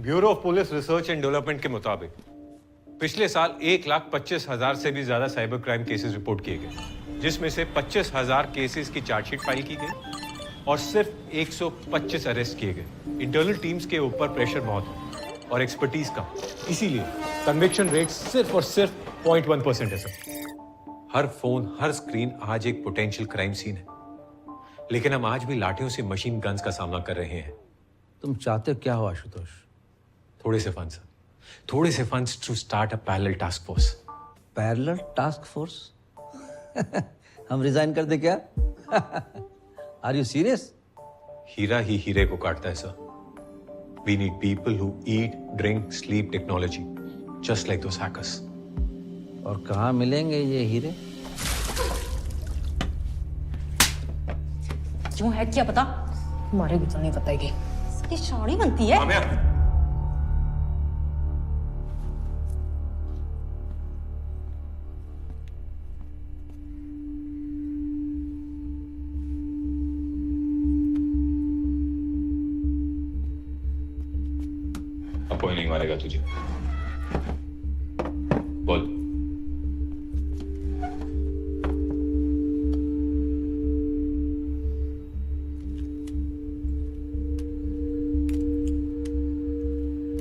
Bureau of police research and development के मुताबिक पिछले साल 1,25,000 से भी ज्यादा साइबर क्राइम केसेस रिपोर्ट किए गए, जिसमें से 25,000 केसेस की चार्जशीट फाइल की गई और सिर्फ 125 अरेस्ट किए गए। इंटरनल टीम्स के ऊपर प्रेशर बहुत है और एक्सपर्टीज का, इसीलिए कन्विक्शन रेट सिर्फ और सिर्फ 0.1% है सर। हर फोन, हर स्क्रीन आज एक पोटेंशियल क्राइम सीन है, लेकिन हम आज भी लाठियों से मशीन गन्स का सामना कर रहे हैं। तुम चाहते क्या हो आशुतोष? थोड़े से फंड्स, थोड़े से funds to start a parallel task force. Parallel task force? हम रिजाइन कर दे क्या? Are you serious? हीरा ही हीरे को काटता है sir. We need people who eat, drink, sleep technology, just like those hackers. और कहाँ मिलेंगे ये हीरे? क्यों है क्या पता? हमारे भी तो नहीं बताएगी। इसकी साड़ी बनती है। अब कोई नहीं मारेगा तुझे। बोल।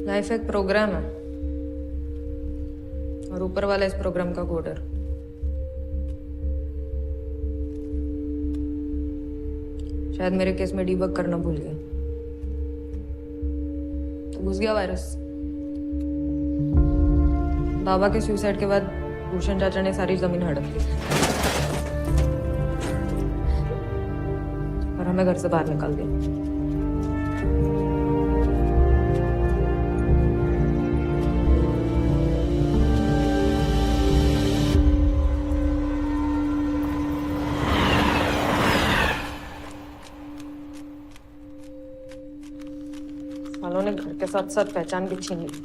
लाइफ एक प्रोग्राम है और ऊपर वाला इस प्रोग्राम का कोडर। शायद मेरे केस में डीबग करना भूल गया तो घुस गया वायरस। बाबा के सुसाइड के बाद भूषण चाचा ने सारी जमीन हड़प ली और हमें घर से बाहर निकाल दिया। वालों ने घर के साथ साथ पहचान भी छीन ली।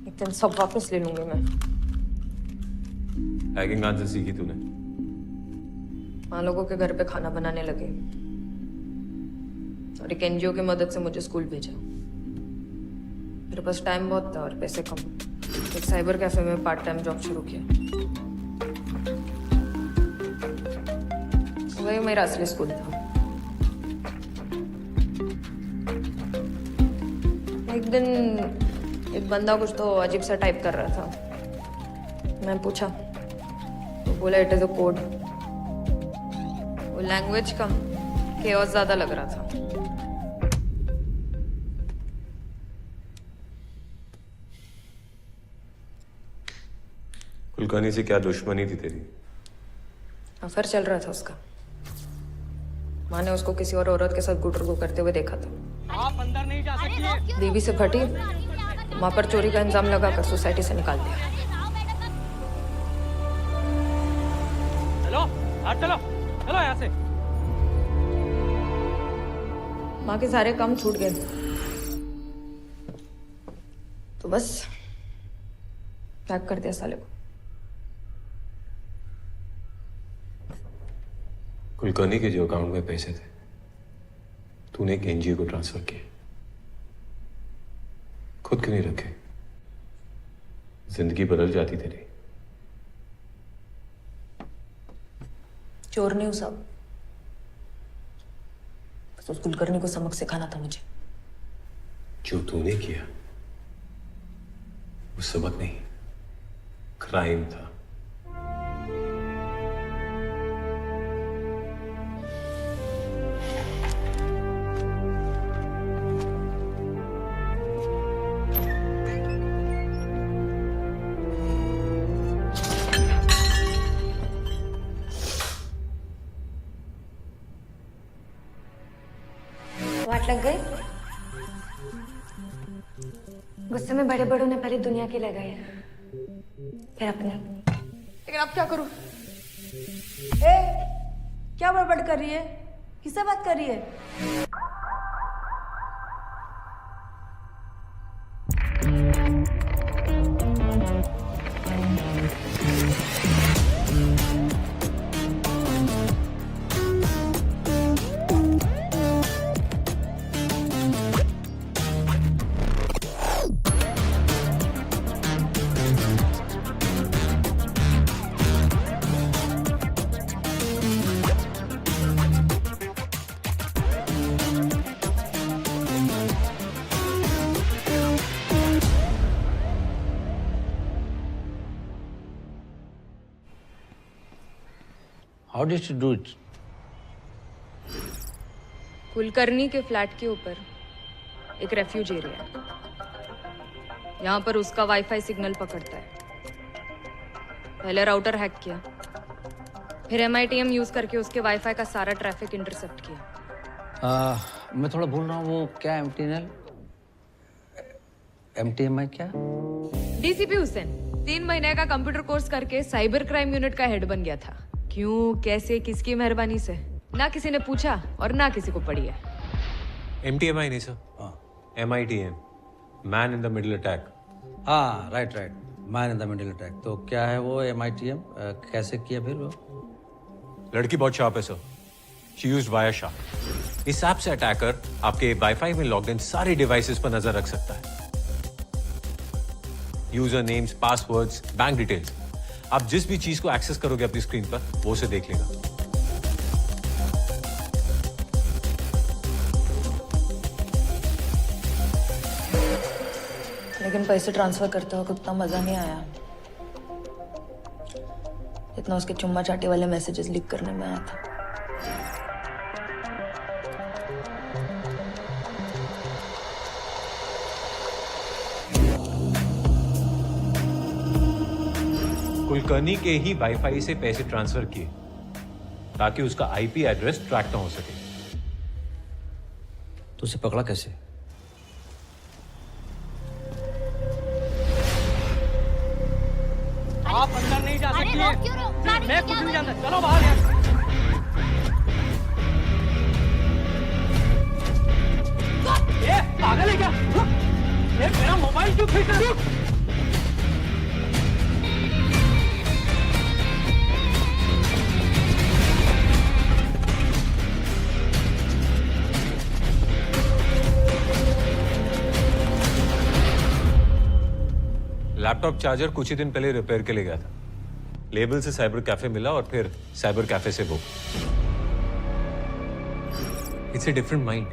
एक दिन सब वापस ले लूंगी मैं। हैकिंग कहाँ से सीखी तूने? वहां लोगों के घर पे खाना बनाने लगे और एक एनजीओ की मदद से मुझे स्कूल भेजा। मेरे पास टाइम बहुत था और पैसे कम। एक साइबर कैफे में पार्ट टाइम जॉब शुरू किया। वही मेरा असली स्कूल था। एक दिन एक बंदा कुछ तो अजीब सा टाइप कर रहा था। मैं पूछा तो बोला इट इज अ कोड। वो लैंग्वेज कम, केओस ज्यादा लग रहा था। कुलकर्णी से क्या दुश्मनी थी तेरी? अफेयर चल रहा था उसका। माँ ने उसको किसी और औरत के साथ गुटरगू करते हुए देखा था। आप अंदर नहीं जा सकती। बीवी से फटी, माँ पर चोरी का इंजाम लगाकर सोसाइटी से निकाल दिया। चलो चलो चलो यहाँ से। माँ के सारे काम छूट गए तो बस पैक कर दिया साले को। कुलकर्णी के जो अकाउंट में पैसे थे तूने एक एनजीओ को ट्रांसफर किए, खुद क्यों नहीं रखे? जिंदगी बदल जाती तेरी। चोर नहीं हूं सब, बस उस कुलकर्णी को सबक सिखाना था मुझे। जो तूने किया वो सबक नहीं, क्राइम था। वाट लग गई? गुस्से में बड़े बड़ों ने पहले दुनिया की लगाई फिर अपने। लेकिन अब क्या करूं? ए, क्या बड़बड़ कर रही है? किससे बात कर रही है? How did you do it? Kulkarni के फ्लैट के ऊपर एक रेफ्यूज एरिया है। यहाँ पर उसका वाईफाई सिग्नल पकड़ता है। पहले राउटर हैक किया, फिर MITM यूज करके उसके वाईफाई का सारा ट्रैफिक इंटरसेप्ट किया। मैं थोड़ा भूल रहा हूँ, वो क्या MTMI क्या? DCP हुसैन 3 महीने का कंप्यूटर कोर्स करके साइबर क्राइम यूनिट का हेड बन गया था। क्यों, कैसे, किसकी मेहरबानी से? ना किसी ने पूछा और ना किसी को पड़ी है। MTMI नहीं sir, MITM, man in the middle attack. हाँ, right, man in the middle attack. तो क्या है वो MITM? कैसे किया फिर वो? लड़की बहुत शार्प है सर, शी यूज्ड वायरशार्क। इस ऐप से अटैकर आपके वाईफाई में लॉग्ड इन सारे डिवाइसेस पर नजर रख सकता है। User names, passwords, bank details, आप जिस भी चीज को एक्सेस करोगे अपनी स्क्रीन पर वो उसे देख लेगा। लेकिन पैसे ट्रांसफर करते वक्त उतना मजा नहीं आया जितना उसके चुम्मा चाटी वाले मैसेजेस लीक करने में आया था। कुलकर्णी के ही वाईफाई से पैसे ट्रांसफर किए ताकि उसका IP एड्रेस ट्रैक ना हो सके। तो उसे पकड़ा कैसे? आप अंदर नहीं जा सकती है। मैं कुछ नहीं जानता, चलो बाहर यहाँ से। ये पागल है क्या? ये मेरा मोबाइल क्यों खींच रही हो? लैपटॉप चार्जर कुछ ही दिन पहले रिपेयर के लिए गया था। लेबल से साइबर कैफे मिला और फिर साइबर कैफे से book. It's a different mind.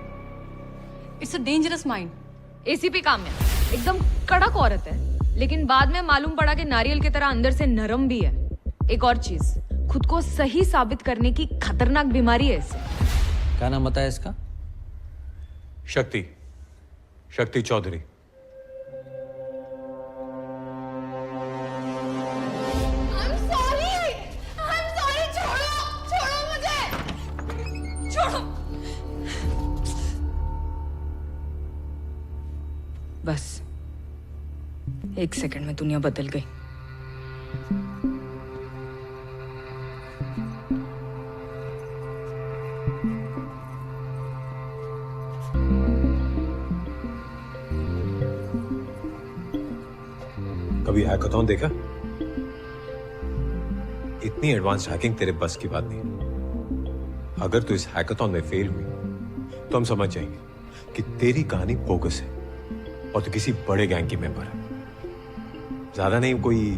It's a dangerous mind. ACP Kamya एकदम कड़क औरत है, लेकिन बाद में मालूम पड़ा कि नारियल की तरह अंदर से नरम भी है। एक और चीज, खुद को सही साबित करने की खतरनाक बीमारी है इसे। क्या नाम बताया इसका? शक्ति चौधरी। बस 1 सेकंड में दुनिया बदल गई। कभी हैकाथॉन देखा? इतनी एडवांस हैकिंग तेरे बस की बात नहीं। अगर तू इस हैकाथॉन में फेल हुई तो हम समझ जाएंगे कि तेरी कहानी बोगस है और तो किसी बड़े गैंग की मेंबर है। ज्यादा नहीं, कोई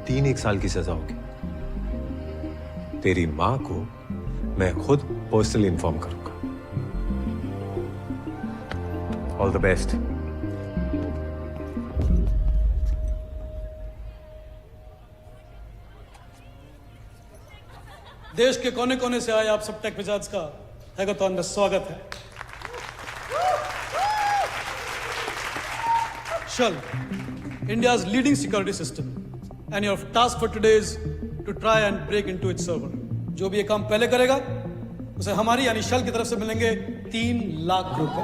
3-1 साल की सजा होगी। तेरी मां को मैं खुद पर्सनली इन्फॉर्म करूंगा। All the best. देश के कोने कोने से आए आप सब टेक विजार्ड्स का हैकाथॉन में स्वागत है। Shell, India's leading security system, and your task for today is to try and break into its server. जो भी ये काम पहले करेगा उसे हमारी यानी Shell की तरफ से मिलेंगे 3 लाख रुपए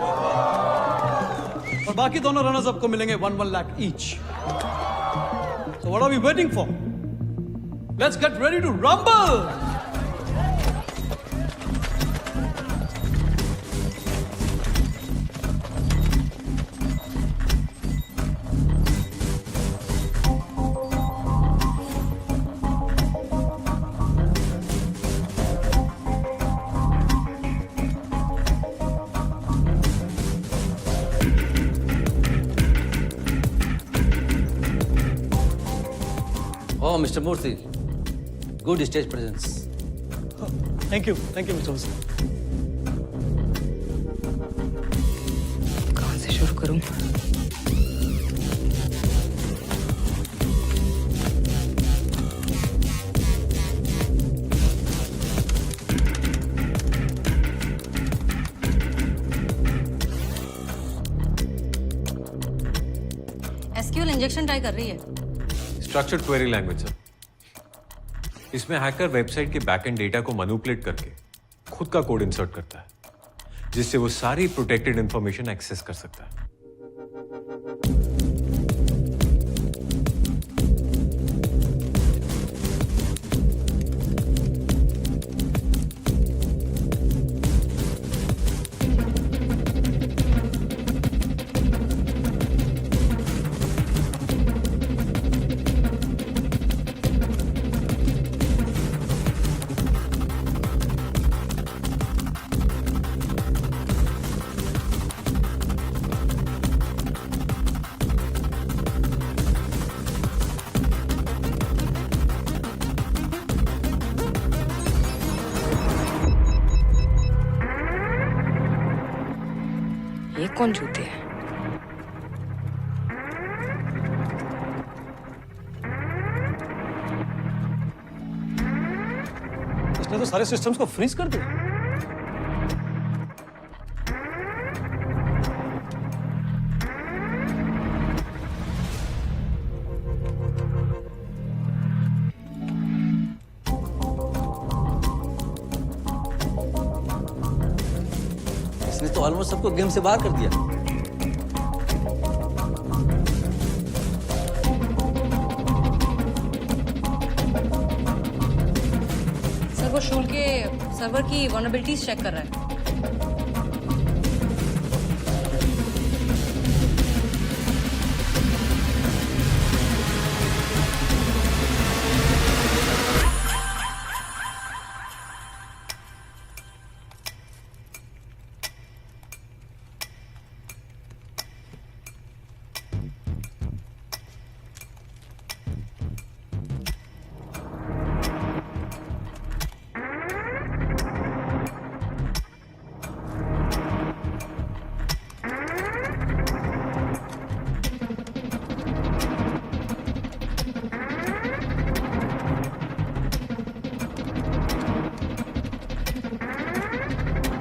और बाकी दोनों रनर्स अप को मिलेंगे 1 lakh each. So what are we waiting for? Let's get ready to rumble! Oh, Mr. Murthy, good stage presence. Thank you, Mr. Hussain. कहाँ से शुरू करूं? इंजेक्शन ट्राई कर रही है। Structured query language sir. इसमें हैकर वेबसाइट के बैकएंड डेटा को मैनिपुलेट करके खुद का कोड इंसर्ट करता है, जिससे वो सारी प्रोटेक्टेड इंफॉर्मेशन एक्सेस कर सकता है। ये कौन जूते हैं? इसने तो सारे सिस्टम्स को फ्रीज कर दिया। इसने तो ऑलमोस्ट सबको गेम से बाहर कर दिया। सर वो शूल के सर्वर की वल्नरेबिलिटीज चेक कर रहा है।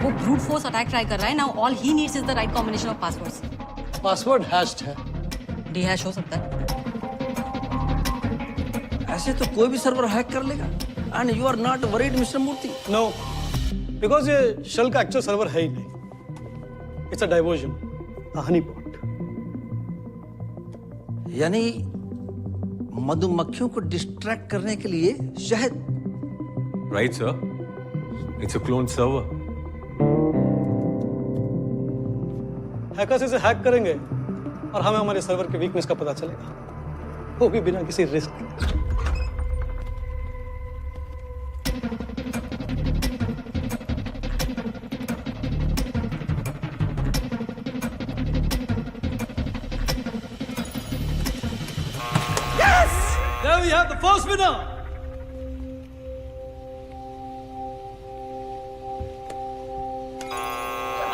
वो ब्रूट फोर्स अटैक ट्राई कर रहा है। Now all he needs is the right combination of passwords. Password hatched है। डीहैश हो सकता है। ऐसे तो कोई भी सर्वर हैक कर लेगा। And you are not worried mister Murthy. No, because ये शेल का एक्चुअल सर्वर है ही नहीं। It's a diversion, a honey pot. यानी मधुमक्खियों को डिस्ट्रैक्ट करने के लिए शहद। Right sir, it's a clone server. Hackers इसे हैक करेंगे और हमें हमारे सर्वर के वीकनेस का पता चलेगा, वो भी बिना किसी रिस्क के। There we have the first winner.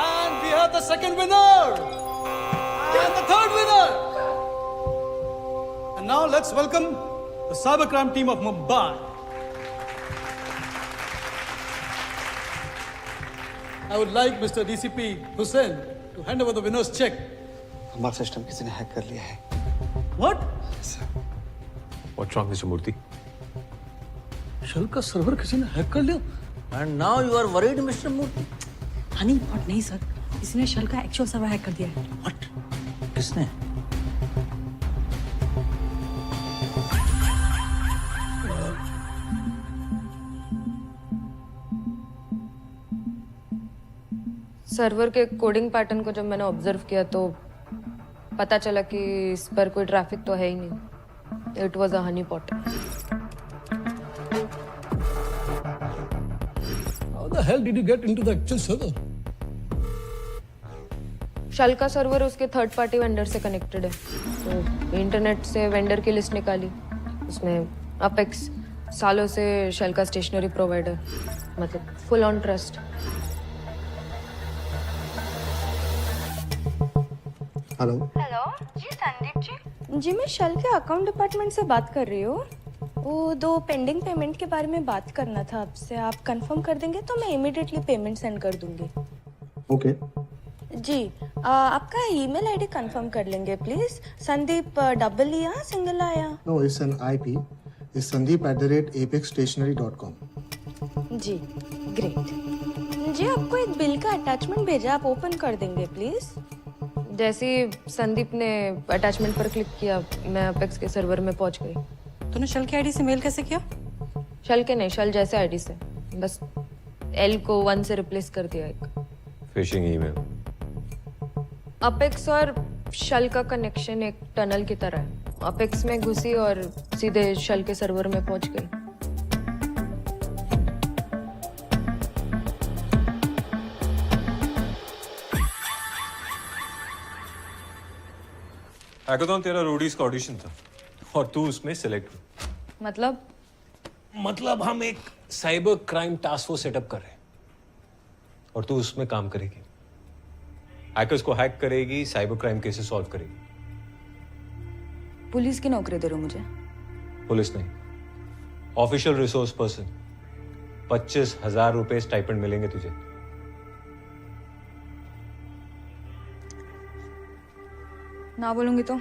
And we have the second winner. And the third winner. And now let's welcome the cybercrime team of Mumbai. I would like Mr. DCP Hussain to hand over the winner's check. हमारा system किसी ने hack कर लिया है। What? What's wrong, Mr. Murthy? Shell का server किसी ने hack कर लिया। And now you are worried mister Murthy. Honey pot नहीं सर, इसने शेल का एक्चुअल सर्वर हैक कर दिया है। व्हाट? किसने? सर्वर के कोडिंग पैटर्न को जब मैंने ऑब्जर्व किया तो पता चला कि इस पर कोई ट्रैफिक तो है ही नहीं। It was a honey pot. How the hell did you get into the actual server? शल का सर्वर उसके थर्ड पार्टी वेंडर से कनेक्टेड है, तो इंटरनेट से वेंडर की लिस्ट निकाली। उसमें अपेक्स सालों से शेल का स्टेशनरी प्रोवाइडर, मतलब full on trust. Hello. Hello जी, संदीप जी। जी मैं शेल के अकाउंट डिपार्टमेंट से बात कर रही हूँ। वो 2 पेंडिंग पेमेंट के बारे में बात करना था आपसे। आप कंफर्म कर देंगे तो मैं इमीडिएटली पेमेंट सेंड कर दूंगी। ओके। जी आपका ईमेल आईडी कंफर्म कर लेंगे प्लीज। संदीप डबल या सिंगल आया? No, it's an IP. It's sandeep@apexstationery.com. जी ग्रेट। जी आपको एक बिल का अटैचमेंट भेजा, आप ओपन कर देंगे प्लीज। जैसे ही संदीप ने अटैचमेंट पर क्लिक किया, मैं अपेक्स के सर्वर में पहुंच गई। तूने शल की आईडी से मेल कैसे किया? शल के नहीं, शल जैसे आईडी से, बस एल को 1 से रिप्लेस कर दिया एक। Phishing email. अपेक्स और शल का कनेक्शन एक टनल की तरह है। अपेक्स में घुसी और सीधे शल के सर्वर में पहुंच गई। हैकाथॉन तेरा रोडीज का ऑडिशन था और तू उसमें सिलेक्ट हुई। मतलब हम एक cyber crime task force setup कर रहे हैं और तू उसमें काम करेगी। हैकर्स को हैक करेगी, साइबर क्राइम केसेस सॉल्व करेगी। पुलिस की नौकरी दे रहे हो मुझे? पुलिस नहीं, ऑफिशियल रिसोर्स पर्सन। 25,000 रुपए स्टाइपेंड मिलेंगे तुझे। ना बोलूंगी तो?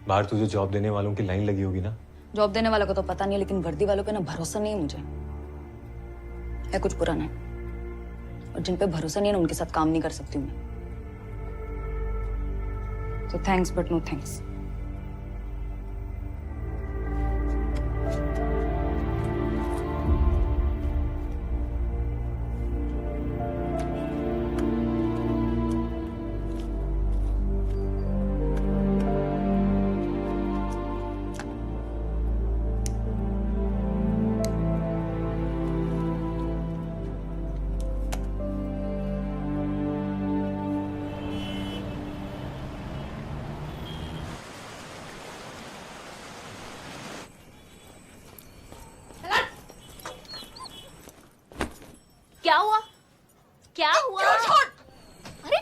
बाहर तुझे जॉब देने वालों की लाइन लगी होगी ना? जॉब देने वालों को तो पता नहीं है, लेकिन वर्दी वालों का ना भरोसा नहीं है मुझे। है कुछ पुराना है, और जिन पे भरोसा नहीं है ना, उनके साथ काम नहीं कर सकती हूँ मैं। तो थैंक्स बट नो थैंक्स। क्या हुआ? क्या हुआ? अरे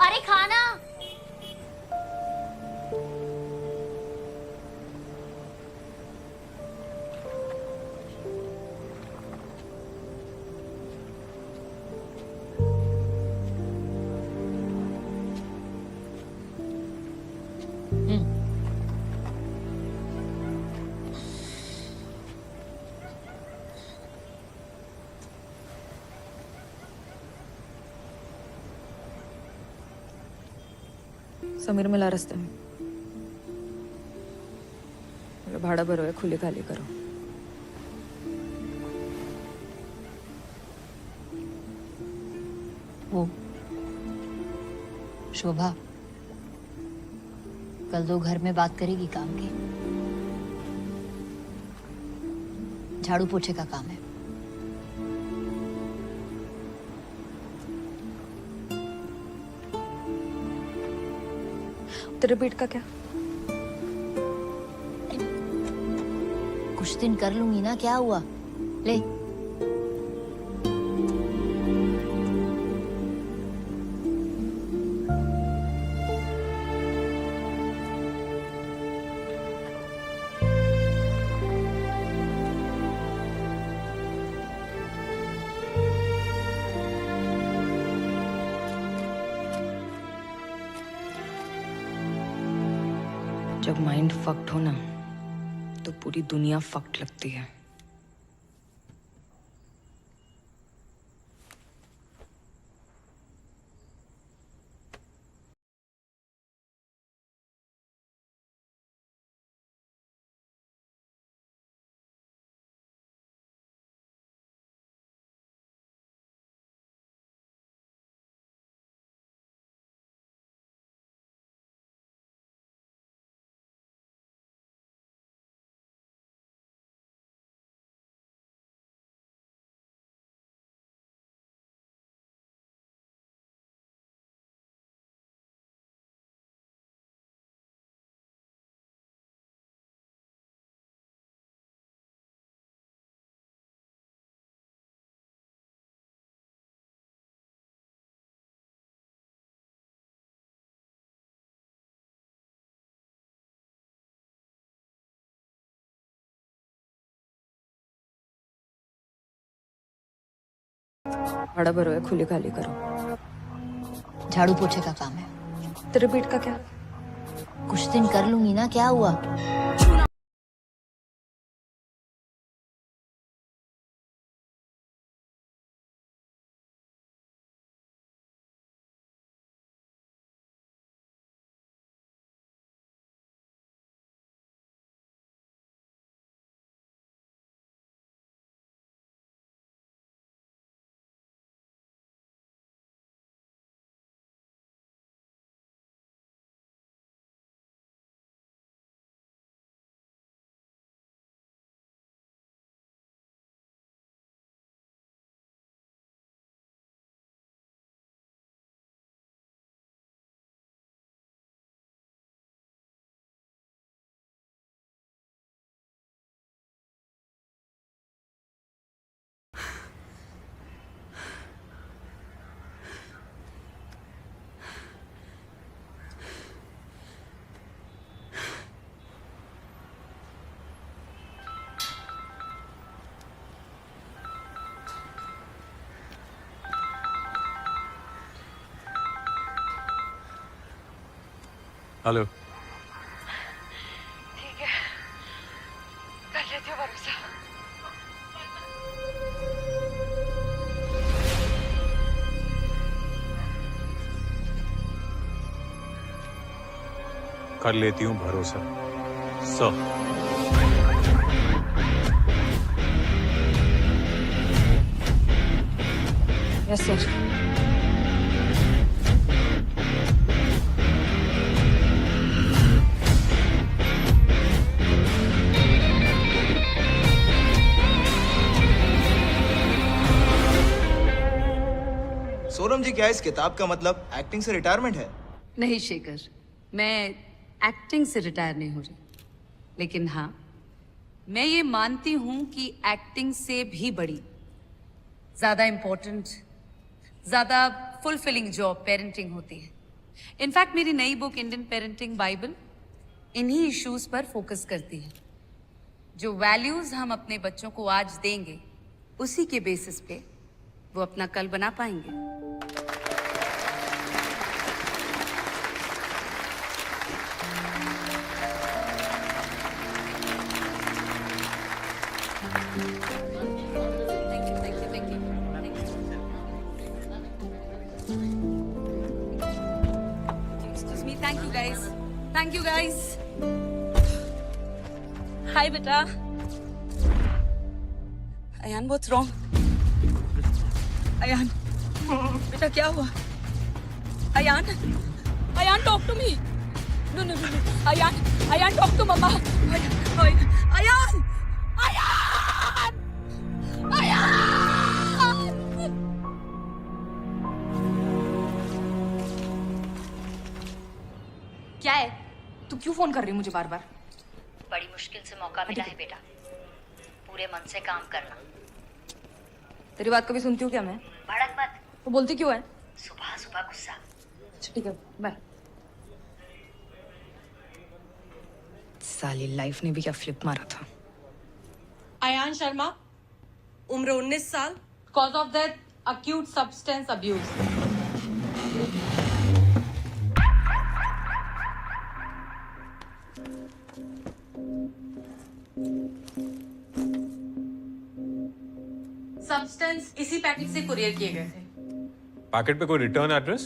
अरे खाना। समीर मिला रास्ते में। भाड़ा भरो है, खुली खाली करो। वो शोभा कल दो घर में बात करेगी काम की। झाड़ू पोछे का काम है। तेरे पेट का क्या? कुछ दिन कर लूंगी ना, क्या हुआ? ले जब माइंड फक्ड हो ना, तो पूरी दुनिया फक्ड लगती है। बड़ा भरो है, खुली खाली करो। झाड़ू पोछे का काम है। तेरे पीठ का क्या? कुछ दिन कर लूंगी ना, क्या हुआ? हेलो। ठीक है, कर लेती हूँ भरोसा। कर लेती हूँ भरोसा। Yes sir. सोनम जी, क्या इस किताब का मतलब एक्टिंग से रिटायरमेंट है? नहीं शेखर, मैं एक्टिंग से रिटायर नहीं हो रही, लेकिन हाँ मैं ये मानती हूं कि एक्टिंग से भी बड़ी, ज्यादा इंपॉर्टेंट, ज्यादा फुलफिलिंग जॉब पेरेंटिंग होती है। इनफैक्ट मेरी नई बुक इंडियन पेरेंटिंग बाइबल इन्हीं इश्यूज पर फोकस करती है। जो वैल्यूज हम अपने बच्चों को आज देंगे, उसी के बेसिस पे वो अपना कल बना पाएंगे। Excuse me, thank you guys. Thank you guys. Hi बेटा। Ayan, what's wrong? अयान, बेटा क्या हुआ? Ayan, Ayan talk to me. No, no, no, no. Ayan talk to mama. Ayan, Ayan, Ayan. क्या है? तू क्यों फोन कर रही है मुझे बार बार? बड़ी मुश्किल से मौका मिला है बेटा, पूरे मन से काम करना। तेरी बात कभी सुनती हूँ क्या मैं? भड़क मत। वो बोलती क्यों है? सुबह सुबह गुस्सा। अच्छा ठीक है, बाय। साली लाइफ ने भी क्या फ्लिप मारा था। अयान शर्मा, उम्र 19 साल, cause of death acute substance abuse. Substance इसी पैकेट से कुरियर किए गए थे। पैकेट पे कोई रिटर्न एड्रेस?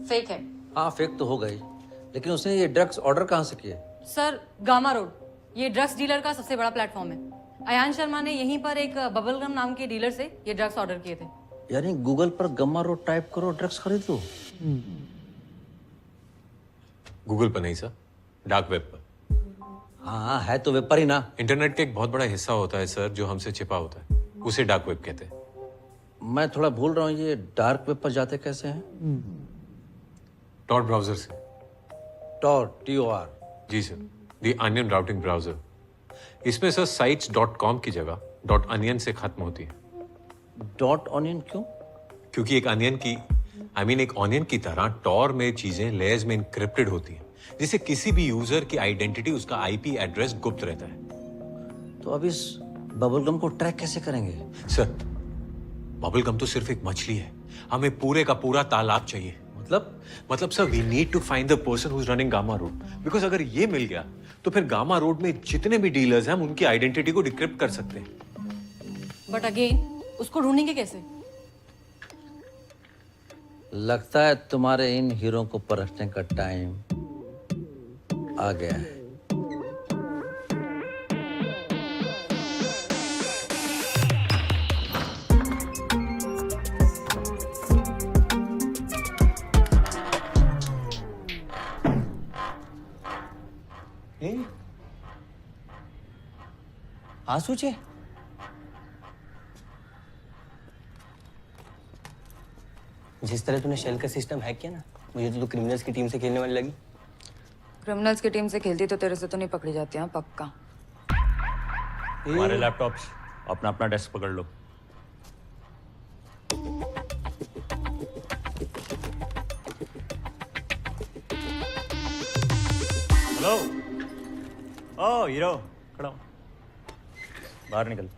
फेक है। हाँ फेक तो हो गई, लेकिन उसने ये ड्रग्स ऑर्डर कहाँ से किए? सर, गामा रोड, ये ड्रग्स डीलर का सबसे बड़ा प्लेटफॉर्म है। अयान शर्मा ने यहीं पर एक बबलगम नाम के डीलर से ये ड्रग्स ऑर्डर किए थे। यानी गूगल पर गम्मा रोड टाइप करो, ड्रग्स खरीद लो। गूगल पर नहीं सर, डार्क वेब पर। हाँ है तो वेब पर ही ना। इंटरनेट का एक बहुत बड़ा हिस्सा होता है सर जो हमसे छिपा होता है, उसे डार्क वेब कहते हैं। मैं थोड़ा भूल रहा हूँ, ये डार्क वेब पर जाते कैसे हैं? टॉर ब्राउजर से। Tor, TOR? जी sir, the onion routing browser. इसमें सर साइट्स .com की जगह .onion से खत्म होती है। .onion क्यों? क्योंकि एक अनियन की एक ऑनियन की तरह टॉर में चीजें लेयर्स में इनक्रिप्टेड होती हैं, जिससे किसी भी यूजर की आइडेंटिटी, उसका IP एड्रेस गुप्त रहता है। तो अब इस बबलगम को ट्रैक कैसे करेंगे? सर, बबल गम तो सिर्फ एक मछली है, हमें पूरे का पूरा तालाब चाहिए। मतलब sir we need to find the person who is running Gamma road, because अगर ये मिल गया तो फिर गामा रोड में जितने भी डीलर्स हैं हम उनकी आइडेंटिटी को डिक्रिप्ट कर सकते हैं। बट अगेन उसको ढूंढेंगे कैसे? लगता है तुम्हारे इन हीरो को परखने का टाइम आ गया है। आंसू चे जिस तरह तूने शेल का सिस्टम हैक किया ना, मुझे तो तू क्रिमिनल्स की टीम से खेलने वाली लगी। क्रिमिनल्स की टीम से खेलती तो तेरे से तो नहीं पकड़ी जाती, हाँ पक्का। हमारे लैपटॉप्स अपना अपना डेस्क पकड़ लो। हेलो, ओ हीरो, खड़ा हो। बाहर निकल।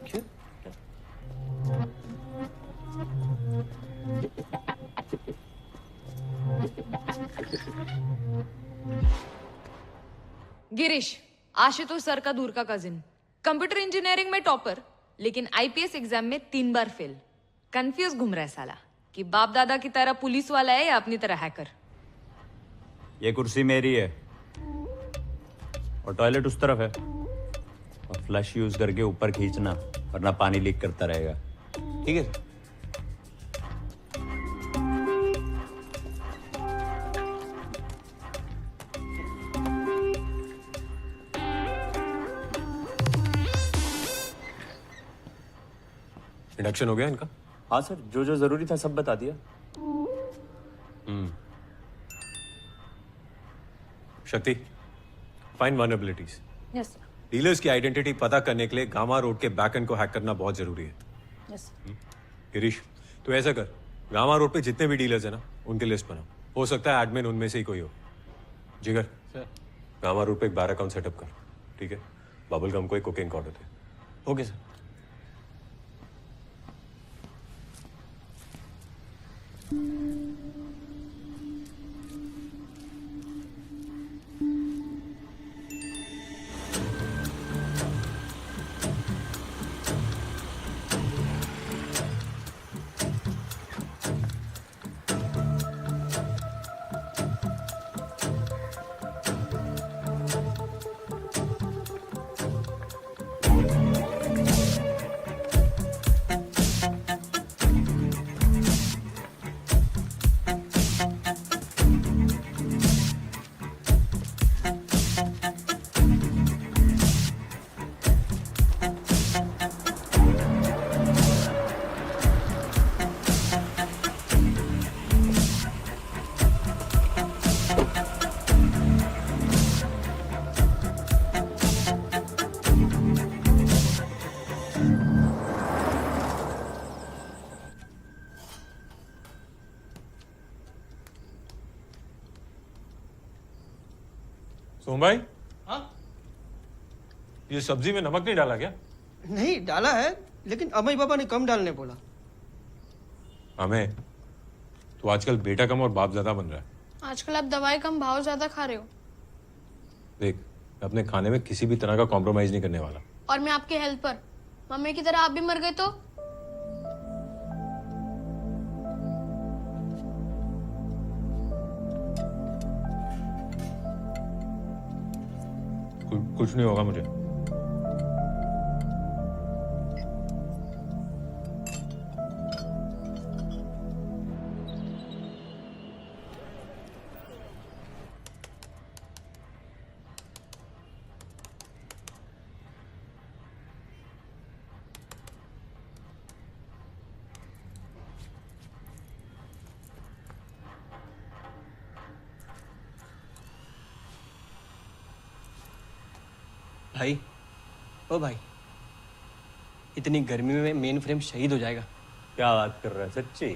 क्यों? गिरीश, आशुतोष सर का दूर का कजिन, कंप्यूटर इंजीनियरिंग में टॉपर, लेकिन आईपीएस एग्जाम में 3 बार फेल। कंफ्यूज घूम रहा है साला कि बाप दादा की तरह पुलिस वाला है या अपनी तरह हैकर। ये कुर्सी मेरी है और टॉयलेट उस तरफ है, और फ्लश यूज करके ऊपर खींचना वरना पानी लीक करता रहेगा, ठीक है? इंडक्शन हो गया इनका? हाँ सर, जो जो जरूरी था सब बता दिया। शक्ति, find vulnerabilities. Yes sir. Dealers की आइडेंटिटी पता करने के लिए गामा रोड के बैकएंड को हैक करना बहुत जरूरी है। यस। गिरीश, तो ऐसा कर, गामा रोड पे जितने भी डीलर्स हैं ना उनकी लिस्ट बना, हो सकता है एडमिन उनमें से ही कोई हो। जिगर सर। गामा रोड पे एक बार अकाउंट सेटअप कर, ठीक है? बबल गम को एक कोकेन का ऑर्डर दे। Okay sir. सोम भाई, हाँ? ये सब्जी में नमक नहीं डाला क्या? नहीं डाला है, लेकिन अमय बाबा ने कम डालने बोला। हमें तो आजकल बेटा कम और बाप ज्यादा बन रहा है। आजकल आप दवाई कम भाव ज्यादा खा रहे हो। देख, मैं अपने खाने में किसी भी तरह का कॉम्प्रोमाइज नहीं करने वाला। और मैं आपके हेल्थ पर, मम्मी की तरह आप भी मर गए तो? कुछ नहीं होगा मुझे। भाई, ओ भाई, इतनी गर्मी में मेन फ्रेम शहीद हो जाएगा। क्या बात कर रहा है, सच्ची?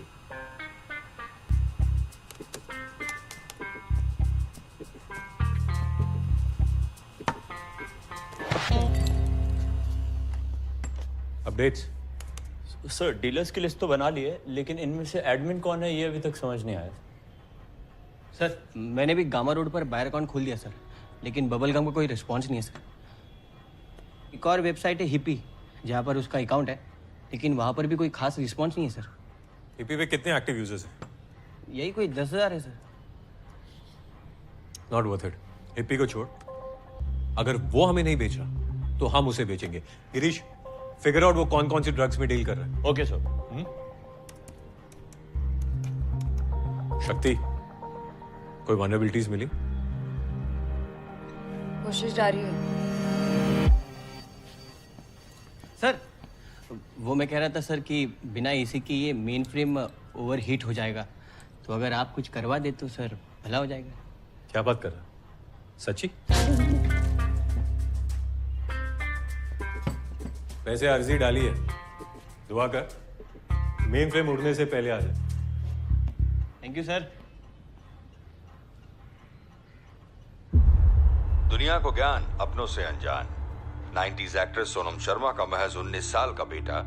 अपडेट्स? सर डीलर्स की लिस्ट तो बना ली है, लेकिन इनमें से एडमिन कौन है ये अभी तक समझ नहीं आया। सर मैंने भी गामा रोड पर बायर अकाउंट खोल दिया सर, लेकिन बबल गम का कोई रिस्पॉन्स नहीं है सर। एक और वेबसाइट है हिपी, जहाँ पर उसका अकाउंट है, लेकिन वहाँ पर भी कोई खास रिस्पॉन्स नहीं है सर। हिपी पे कितने एक्टिव यूजर्स हैं? यही कोई 10,000 है sir. Not worth it. Hippie को छोड़, अगर वो हमें नहीं बेच रहा तो हम उसे बेचेंगे। गिरीश, फिगर आउट वो कौन कौन सी ड्रग्स में डील कर रहा है। Okay sir. शक्ति, कोई वनरेबिलिटीज मिली? कोशिश जारी है। सर वो मैं कह रहा था सर कि बिना एसी की ये मेन फ्रेम ओवर हीट हो जाएगा, तो अगर आप कुछ करवा दे तो सर भला हो जाएगा। क्या बात कर रहा है? सच्ची? वैसे अर्जी डाली है, दुआ कर मेन फ्रेम उड़ने से पहले आ जाए। Thank you sir. दुनिया को ज्ञान अपनों से अनजान 90s एक्ट्रेस सोनम शर्मा का महज 19 साल का बेटा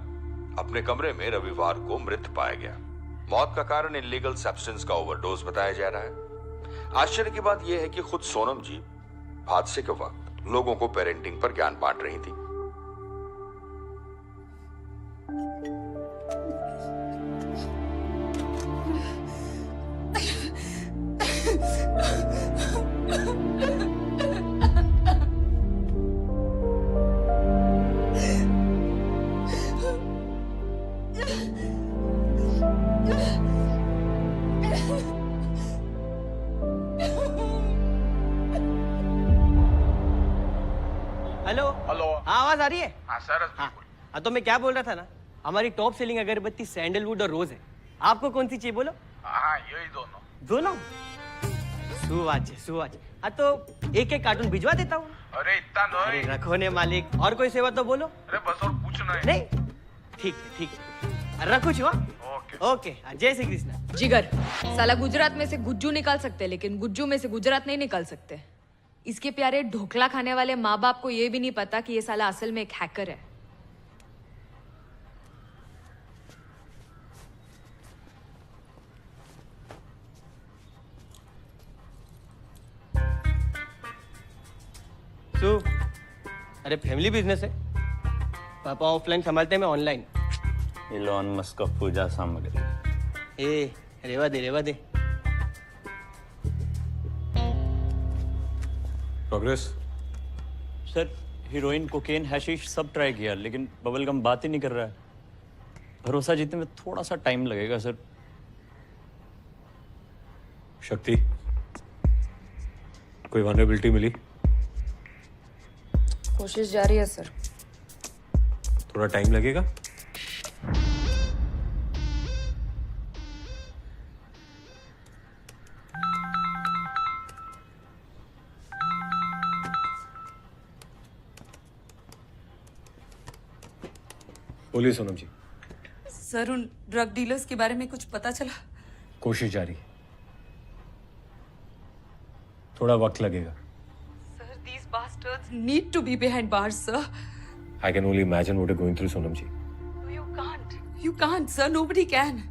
अपने कमरे में रविवार को मृत पाया गया। मौत का कारण इनलीगल सब्सटेंस का ओवरडोज बताया जा रहा है। आश्चर्य की बात यह है कि खुद सोनम जी हादसे के वक्त लोगों को पेरेंटिंग पर ज्ञान बांट रही थी। Hello hello. हाँ आवाज आ रही है? हाँ सर। हाँ तो मैं क्या बोल रहा था ना, हमारी टॉप सेलिंग अगरबत्ती सैंडलवुड और रोज है। आपको कौन सी चाहिए बोलो? हाँ यही दोनों। दोनों? सुवाच। हाँ तो एक एक कार्टून भिजवा देता हूँ। अरे इतना अरे रखो ने मालिक, और कोई सेवा तो बोलो। अरे बस और पूछना है। नहीं ठीक है रखो छुआ। ओके जय श्री कृष्ण। जिगर, साला गुजरात में से गुज्जू निकाल सकते, लेकिन गुज्जू में से गुजरात नहीं निकाल सकते। इसके प्यारे ढोकला खाने वाले माँ बाप को ये भी नहीं पता कि ये साला असल में एक हैकर है। अरे फैमिली बिजनेस है, पापा ऑफलाइन संभालते हैं, मैं ऑनलाइन। इलॉन मस्क का पूजा सामग्री। ए रेवा दे। प्रोग्रेस? सर हीरोइन, कोकेन, हैशिश सब ट्राई किया, लेकिन बबलगम बात ही नहीं कर रहा है। भरोसा जीतने में थोड़ा सा टाइम लगेगा सर। शक्ति, कोई वनरेबिलिटी मिली? कोशिश जारी है सर। थोड़ा टाइम लगेगा। बोलिए सोनम जी। सर उन ड्रग डीलर्स के बारे में कुछ पता चला? कोशिश जारी, थोड़ा वक्त लगेगा। Sir, these bastards need to be behind bars, sir. I can only imagine what you're going through, Sonam ji. No, you can't. You can't, sir. Nobody can.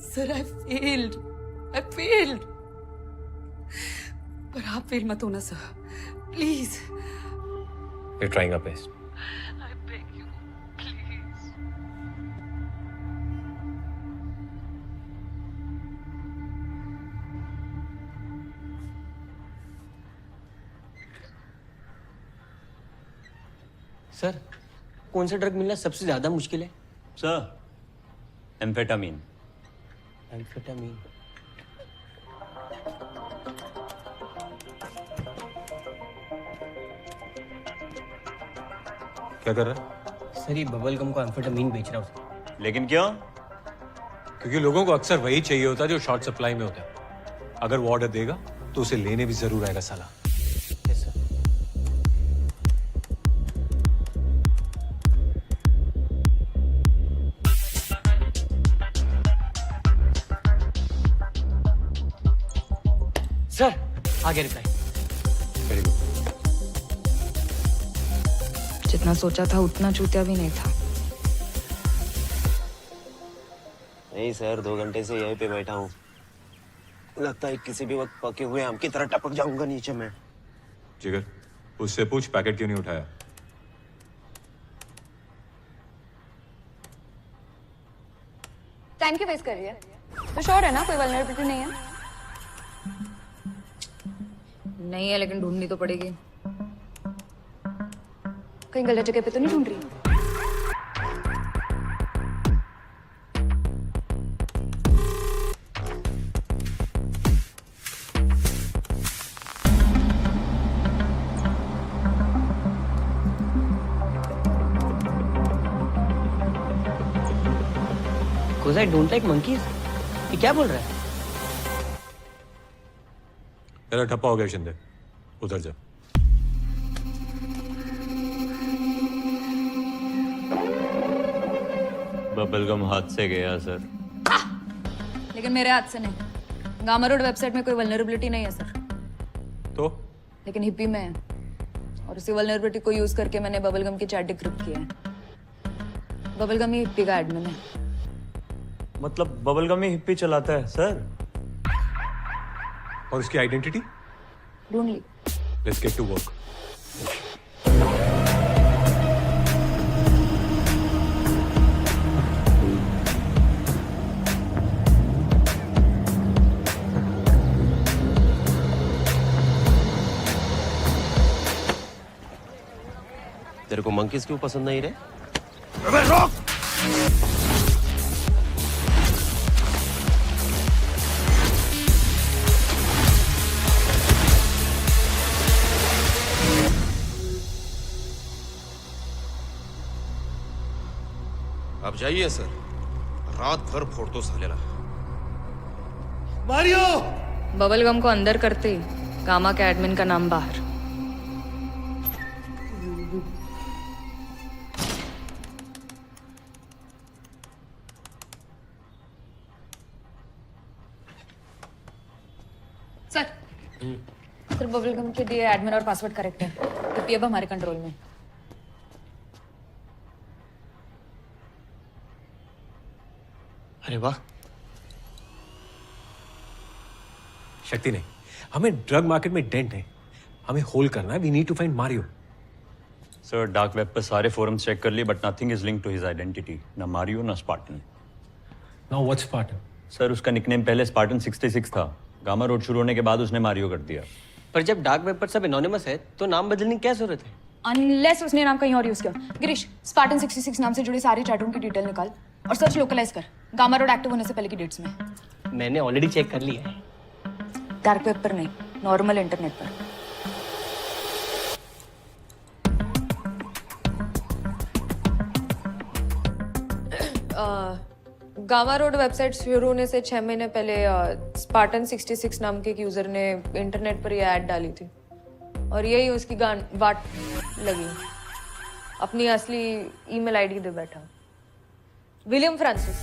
Sir, I failed. पर आप फेल मत होना, sir. Please. We're trying our best. I beg you, please. Sir कौन सा drug मिलना सबसे ज्यादा मुश्किल है? Sir amphetamine. एम्फेटामीन। क्या कर रहा है? सर ये बबल गम को एम्फेटामीन बेच रहा हूँ। लेकिन क्यों? क्योंकि लोगों को अक्सर वही चाहिए होता है जो शॉर्ट सप्लाई में होता है। अगर वो ऑर्डर देगा तो उसे लेने भी जरूर आएगा साला। Yes sir. सर आगे रिप्लाई। Very good. जितना सोचा था उतना चूतिया भी नहीं था। नहीं सर, 2 घंटे से यहीं पे बैठा हूँ। लगता है किसी भी वक्त पके हुए आम की तरह टपक जाऊंगा नीचे में। जिगर, उससे पूछ पैकेट क्यों नहीं उठाया। टाइम क्यों वेस्ट कर रही है? तो श्योर है ना कोई वल्नरेबिलिटी नहीं है? नहीं है, लेकिन ढूंढनी तो पड़ेगी। कहीं गलत जगह पे तो नहीं ढूंढ रही? Because I don't like monkeys. ये क्या बोल रहा है? तेरा ठप्पा हो गया शिंदे, उधर जा। बबलगम हाथ से गया सर। लेकिन मेरे हाथ से नहीं। गामा रोड वेबसाइट में कोई वल्नरेबिलिटी नहीं है सर। तो लेकिन हिप्पी में है, और उसी वल्नरेबिलिटी को यूज करके मैंने बबलगम की चैट डिक्रिप्ट किया है। बबलगम ही हिप्पी का एडमिन है। मतलब बबलगम ही हिप्पी चलाता है सर? और उसकी आइडेंटिटी ढूंढ ली। Let's get to work. तेरे को मंकीज क्यों पसंद नहीं रहे? अबे रोक! अब जाइए सर, रात भर फोड़ दो सालेला। मारियो! बबलगम को अंदर करते ही गामा के एडमिन का नाम बाहर। सर, सर बबलगम के दिए एडमिन और पासवर्ड करेक्ट है, तो अब हमारे कंट्रोल में। अरे वाह। शक्ति नहीं, हमें ड्रग मार्केट में डेंट है, हमें होल्ड करना है। We need to find Mario. Sir dark web पर सारे फोरम्स चेक कर लिए, but nothing is linked to his identity. ना मारियो ना Spartan. Now what's Spartan? Sir उसका निकनेम पहले स्पार्टन 66 था। गामा रोड शुरू होने के बाद उसने मारियो कर दिया। पर जब डार्क वेब पर सब एनोनिमस है तो नाम बदलने की क्या जरूरत है? अनलेस उसने नाम कहीं और यूज किया। गिरीश, स्पार्टन 66 नाम से जुड़े सारे चैटरूम की डिटेल निकाल और सर्च लोकलाइज कर गामा रोड एक्टिव होने से पहले की डेट्स में। मैंने ऑलरेडी चेक कर लिया है। डार्क वेब पर नहीं, नॉर्मल इंटरनेट पर। गामा रोड वेबसाइट शुरू होने से 6 महीने पहले स्पार्टन 66 नाम के एक यूजर ने इंटरनेट पर ये ऐड डाली थी और यही उसकी वाट लगी। अपनी असली ईमेल आईडी दे बैठा। विलियम फ्रांसिस,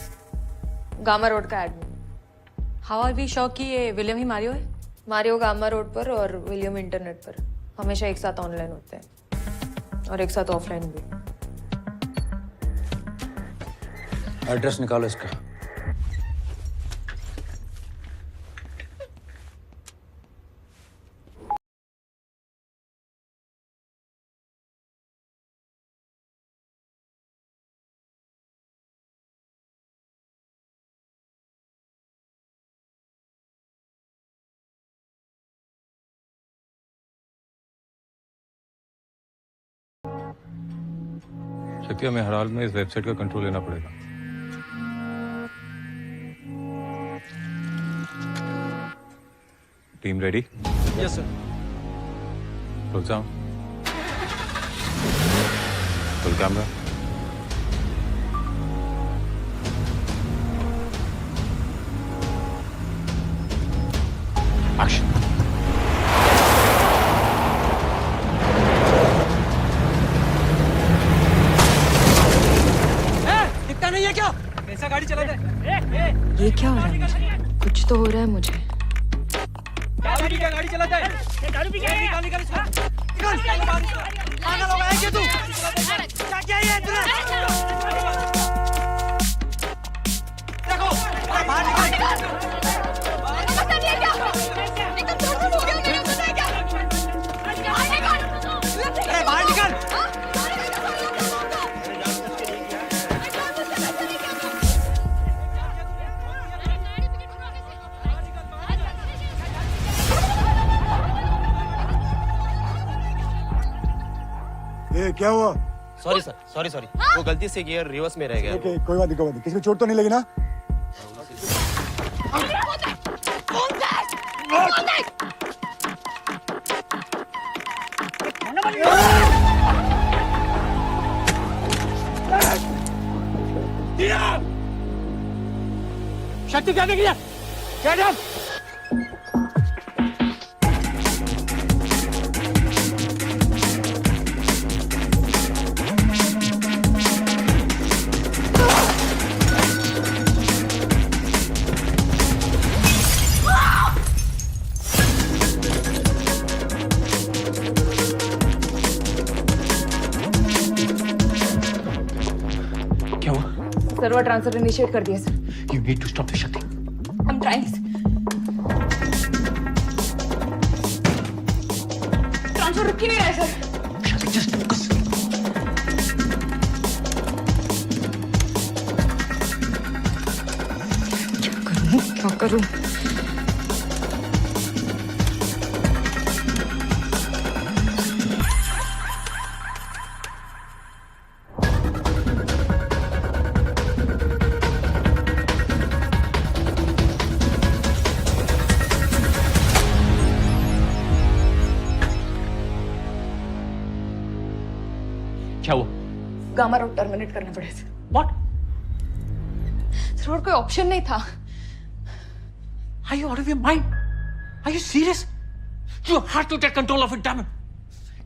गामा रोड का admin. How are we sure कि ये विलियम ही मारियो है? मारियो गामा रोड पर और विलियम इंटरनेट पर हमेशा एक साथ ऑनलाइन होते हैं और एक साथ ऑफलाइन भी। एड्रेस निकालो इसका। शक्ति, हमें हर हाल में इस वेबसाइट का कंट्रोल लेना पड़ेगा। Team ready? Yes sir. Role sound, roll camera. Action. दिखता नहीं है क्या? कैसा गाड़ी चलाता है? ये क्या हो रहा है मुझे? कुछ तो हो रहा है मुझे। क्या गाड़ी चलाता है? दारू पी के निकाल निकाल इसको। निकाल पागल हो गया है क्या तू? क्या किया ये तूने? देखो ये क्या हुआ? सॉरी सर, सॉरी वो गलती से गियर रिवर्स में रह गया। ओके, कोई बात नहीं। किसी को चोट तो नहीं लगी ना? शक्ति क्या निकली? क्या नाम? क्या हुआ? सर्वर ट्रांसफर इनिशिएट कर दिया sir. You need to stop the Shakti. I'm trying. Transfer रुक ही नहीं रहा है सर। Shakti, just focus. क्या करूं? क्या हुआ? गामा रोड टर्मिनेट करना पड़े सर। What? सर और कोई ऑप्शन नहीं था। Are you out of your mind? Are you serious? You have to take control of it, damn it.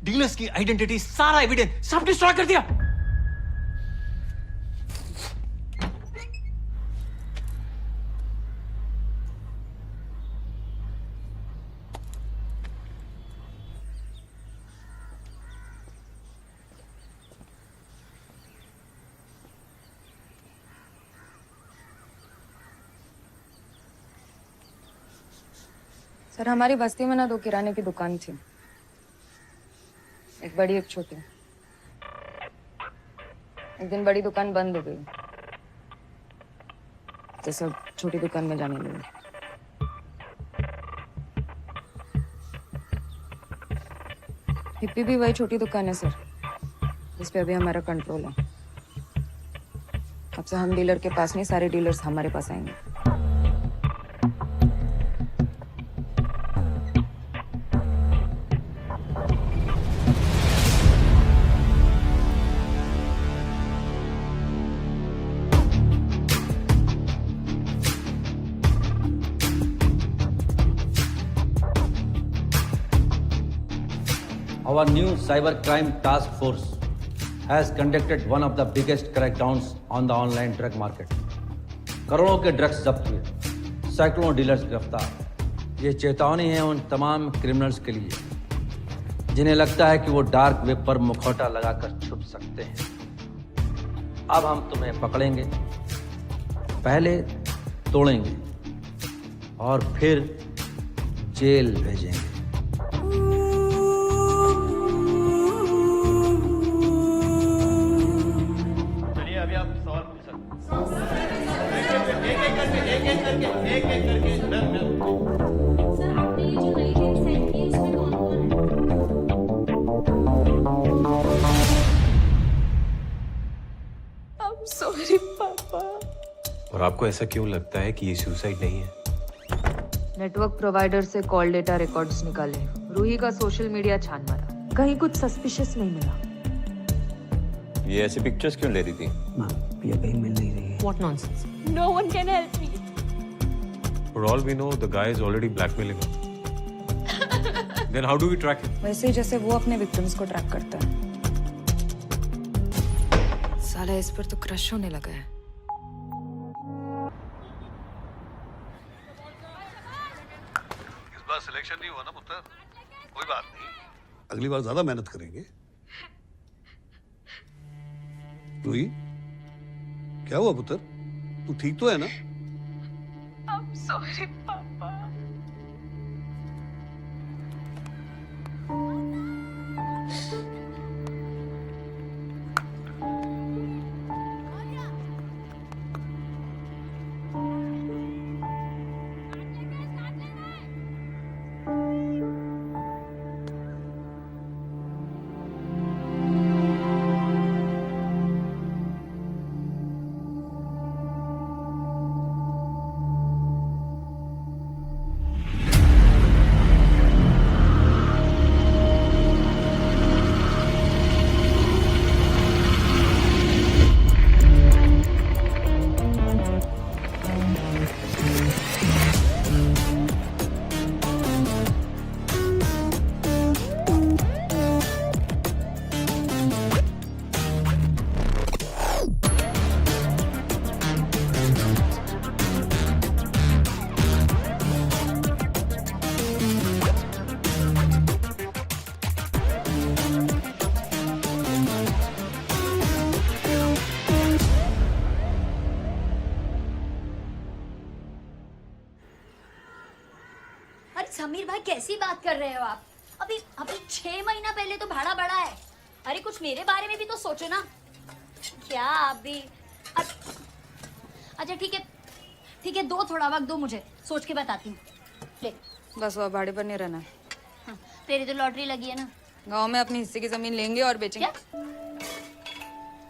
Dealers की आइडेंटिटी, सारा एविडेंस सब डिस्ट्रॉय कर दिया। सर हमारी बस्ती में ना 2 किराने की दुकान थी, एक बड़ी एक छोटी। एक दिन बड़ी दुकान बंद हो गई तो सब छोटी दुकान में जाने लगे। हिप्पी भी वही छोटी दुकान है सर, जिस पे अभी हमारा कंट्रोल है। अब से हम डीलर के पास नहीं, सारे डीलर्स हमारे पास आएंगे। Our new cyber crime task force has conducted one of the biggest crackdowns on the online drug market. करोड़ों के ड्रग्स जब्त हुए, सैकड़ों डीलर्स गिरफ्तार। ये चेतावनी है उन तमाम क्रिमिनल्स के लिए जिन्हें लगता है कि वो डार्क वेब पर मुखौटा लगाकर छुप सकते हैं। अब हम तुम्हें पकड़ेंगे, पहले तोड़ेंगे और फिर जेल भेजेंगे। सॉरी पापा। और आपको ऐसा क्यों लगता है कि ये सुसाइड नहीं है? नेटवर्क प्रोवाइडर से कॉल डेटा रिकॉर्ड्स निकाले, रूही का सोशल मीडिया छान मारा, कहीं कुछ सस्पिशियस नहीं मिला। ये ऐसी पिक्चर्स क्यों ले रही थी? ये कहीं मिल नहीं रही है। What nonsense? No one can help me. For all we know, the guy is already blackmailing her. Then how do we track him? वैसे ही जैसे वो अपने विक्टिम्स को ट्रैक करता है। साला इस पर तो क्रश होने लगा है। इस बार सिलेक्शन नहीं हुआ ना पुत्र, कोई बात नहीं, अगली बार ज्यादा मेहनत करेंगे। रूही, क्या हुआ पुत्र? तू ठीक तो है ना? I'm sorry पापा। कैसी बात कर रहे हो आप? अभी अभी 6 महीना पहले तो भाड़ा बढ़ा है। अरे कुछ मेरे बारे में भी तो सोचो ना। क्या अभी अच्छा ठीक है, दो थोड़ा वक्त दो, मुझे सोच के बताती हूँ। ले। बस वो भाड़े पर नहीं रहना है। हाँ, तेरी तो लॉटरी लगी है ना। गांव में अपने हिस्से की जमीन लेंगे और बेचेंगे।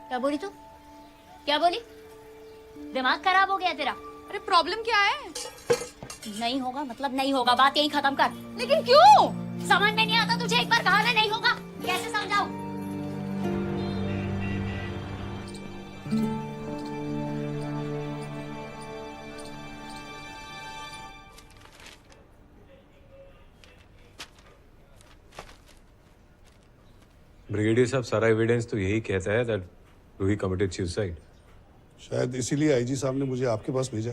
क्या बोली तू? क्या बोली? दिमाग खराब हो गया तेरा? अरे प्रॉब्लम क्या है? नहीं होगा मतलब नहीं होगा, बात यही खत्म कर। लेकिन क्यों? समझ में नहीं आता तुझे? एक बार कहा ना नहीं होगा, कैसे समझाऊं? ब्रिगेडियर साहब, सारा एविडेंस तो यही कहता है दैट रूही कमिटेड सुसाइड। शायद इसीलिए आईजी साहब ने मुझे आपके पास भेजा।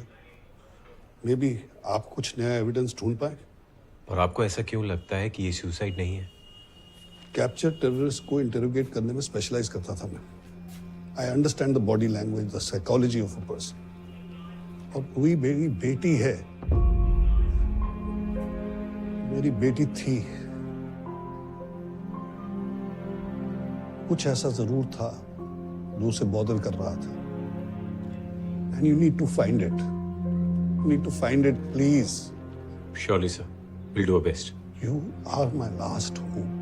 मे बी आप कुछ नया एविडेंस ढूंढ पाए। और आपको ऐसा क्यों लगता है कि ये सुसाइड नहीं है? कैप्चर टेररिस्ट को इंटरोगेट करने में स्पेशलाइज करता था मैं। I understand the body language, the psychology of a person. और रूही मेरी बेटी है, मेरी बेटी थी। कुछ ऐसा जरूर था जो उसे बॉदर कर रहा था। And you need to find it. You need to find it, please. Surely sir, will do our best. You are my last hope.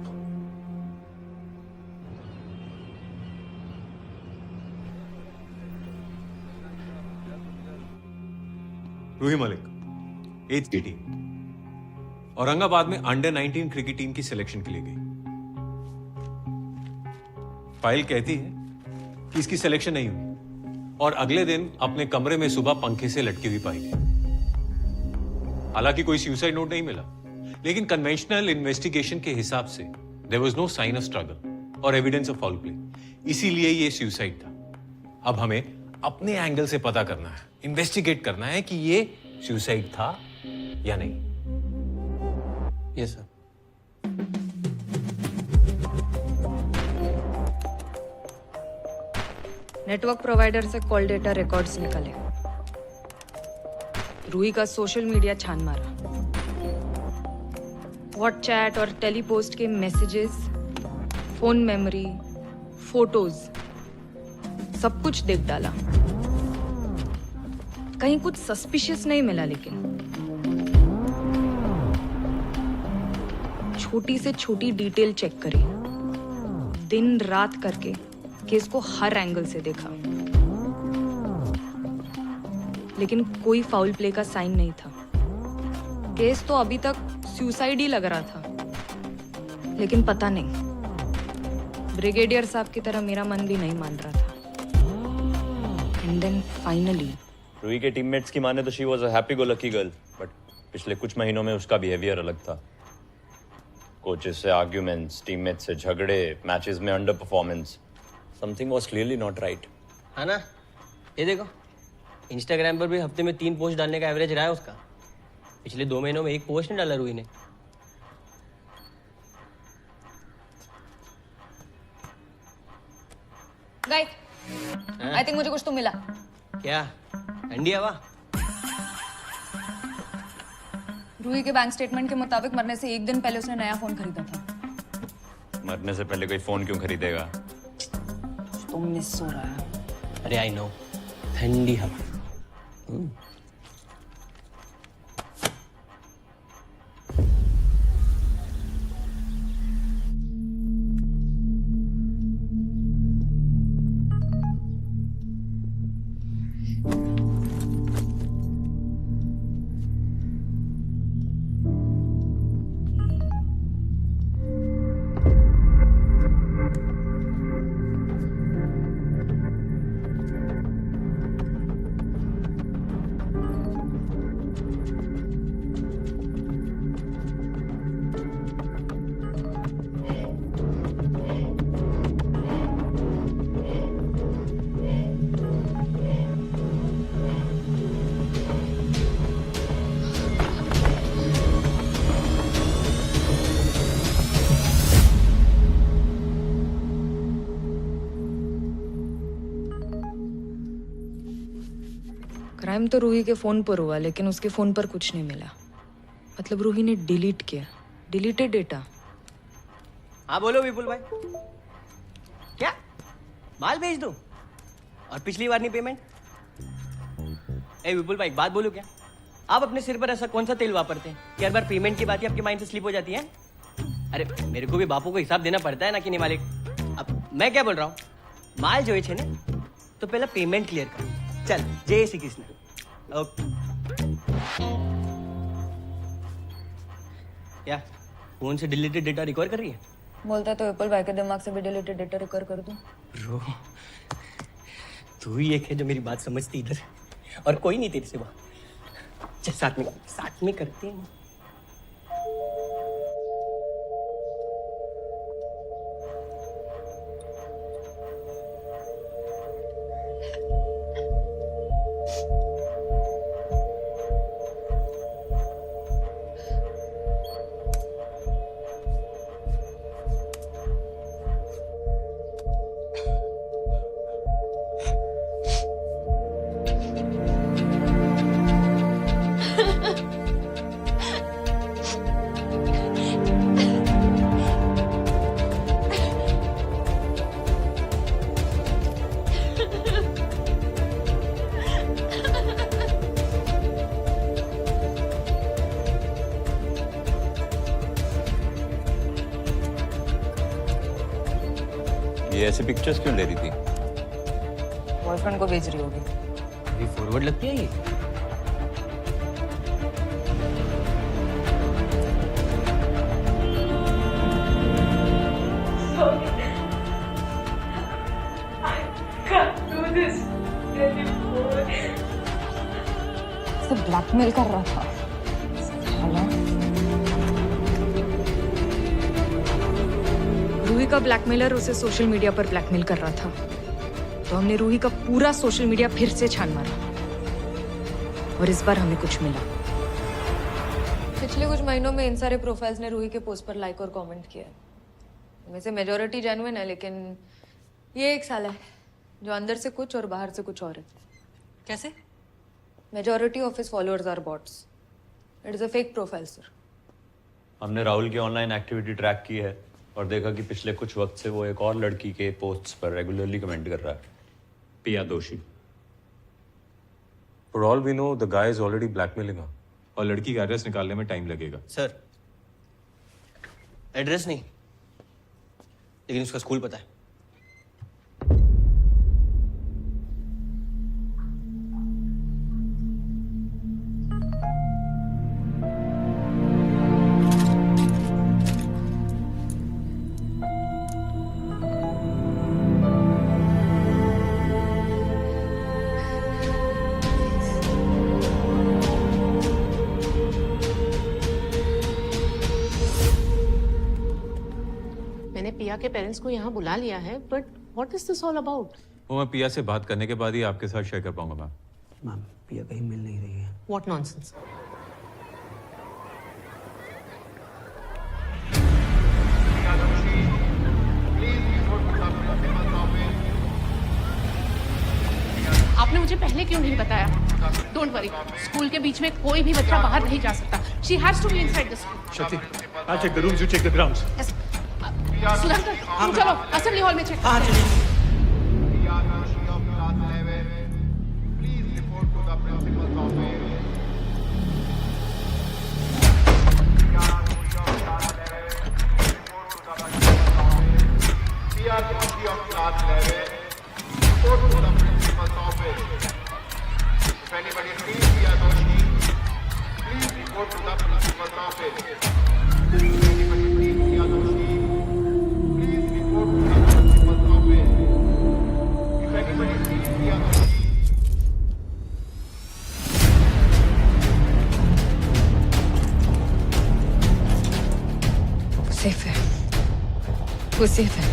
Ruhi Malik, 8th team, Aurangabad में अंडर 19 क्रिकेट टीम की सिलेक्शन के लिए गई। फाइल कहती है कि इसकी सिलेक्शन नहीं हुई और अगले दिन अपने कमरे में सुबह पंखे से लटकी हुई पाई गई। हालांकि कोई सुसाइड नोट नहीं मिला, लेकिन कन्वेंशनल इन्वेस्टिगेशन के हिसाब से there was no sign of struggle और एविडेंस ऑफ फाउल प्ले, इसीलिए ये सुसाइड था। अब हमें अपने एंगल से पता करना है, इन्वेस्टिगेट करना है कि ये सुसाइड था या नहीं। Yes sir. नेटवर्क प्रोवाइडर से कॉल डेटा रिकॉर्ड्स निकले। रूही का सोशल मीडिया छान मारा। व्हाट्सचैट और टेलीपोस्ट के मैसेजेस, फोन मेमोरी, फोटोज, सब कुछ देख डाला। कहीं कुछ सस्पिशियस नहीं मिला, लेकिन छोटी से छोटी डिटेल चेक करी, दिन रात करके केस को हर एंगल से देखा, लेकिन कोई फाउल प्ले का साइन नहीं था। केस तो अभी तक सुसाइड ही लग रहा था, लेकिन पता नहीं, ब्रिगेडियर साहब की तरह मेरा मन भी नहीं मान रहा था। एंड देन फाइनली रूही के टीममेट्स की माने तो she was a happy go lucky girl, but पिछले कुछ महीनों में उसका बिहेवियर अलग था। कोचेस से आर्ग्यूमेंट्स, टीममेट्स से झगड़े, मैचेस में under performance, something was clearly not right. है ना? ये देखो, इंस्टाग्राम पर भी हफ्ते में 3 पोस्ट डालने का एवरेज रहा है उसका। पिछले 2 महीनों में 1 पोस्ट नहीं डाला रूही ने। गाइस, आई थिंक मुझे कुछ तो मिला। क्या? ठंडी हवा? रूही के बैंक स्टेटमेंट के मुताबिक मरने से 1 दिन पहले उसने नया फोन खरीदा था। मरने से पहले कोई फोन क्यों खरीदेगा? तो मिस हो रहा है। अरे आई नो, ठंडी हवा। क्राइम तो रूही के फोन पर हुआ, लेकिन उसके फोन पर कुछ नहीं मिला। मतलब रूही ने डिलीट किया, डिलीटेड डेटा। हाँ बोलो विपुल भाई, क्या माल भेज दो और पिछली बार नहीं पेमेंट? ए विपुल भाई एक बात बोलूं क्या, आप अपने सिर पर ऐसा कौन सा तेल वापरते हैं कि हर बार पेमेंट की बात ही आपके माइंड से स्लिप हो जाती है? अरे मेरे को भी बापू को हिसाब देना पड़ता है ना कि नहीं मालिक। अब मैं क्या बोल रहा हूँ, माल जो है ने तो पहले पेमेंट क्लियर कर। चल जय श्री कृष्ण। ओके क्या फोन से डिलीटेड डेटा रिकवर कर रही है? बोलता तो एप्पल भाई के दिमाग से भी डिलीटेड डेटा रिकवर कर दूं। ब्रो तू ही एक है जो मेरी बात समझती इधर, और कोई नहीं तेरे सिवा। चल साथ में करते हैं। ये ऐसे पिक्चर्स क्यों ले रही थी? बॉयफ्रेंड को भेज रही होगी। ये फॉरवर्ड लगती है ये। तो ब्लैकमेल कर रहा था। रूही का ब्लैकमेलर उसे सोशल मीडिया पर ब्लैकमेल कर रहा था, तो हमने रूही का पूरा सोशल मीडिया फिर से छान मारा और इस बार हमें कुछ मिला। पिछले कुछ महीनों में इन सारे प्रोफाइल्स ने रूही के पोस्ट पर लाइक और कमेंट किया है। इनमें से मेजॉरिटी जेन्युइन है, लेकिन ये एक साला है जो अंदर से कुछ और बाहर से कुछ और है। कैसे? Majority of his followers are bots. It is a fake profile sir. हमने राहुल की ऑनलाइन एक्टिविटी ट्रैक की है और देखा कि पिछले कुछ वक्त से वो एक और लड़की के पोस्ट्स पर रेगुलरली कमेंट कर रहा है, पिया दोषी। For all we know, the guy is already blackmailing her. और लड़की का एड्रेस निकालने में टाइम लगेगा। सर एड्रेस नहीं, लेकिन उसका स्कूल पता है। मैंने पिया के पेरेंट्स को यहाँ बुला लिया है, but what is this all about? वो मैं पिया से बात करने के बाद ही आपके साथ शेयर कर पाऊंगा मैम। मैम पिया कहीं मिल नहीं रही है। What nonsense. आपने मुझे पहले क्यों नहीं बताया? डोंट वरी, स्कूल के बीच में कोई भी बच्चा बाहर नहीं जा सकता। She has to be inside the school. Shakti, I'll check the rooms, you check the grounds. Sudhakar, तुम चलो असेंबली हॉल में चेक। हाँ चलिए। सेफ है, वो सेफ है।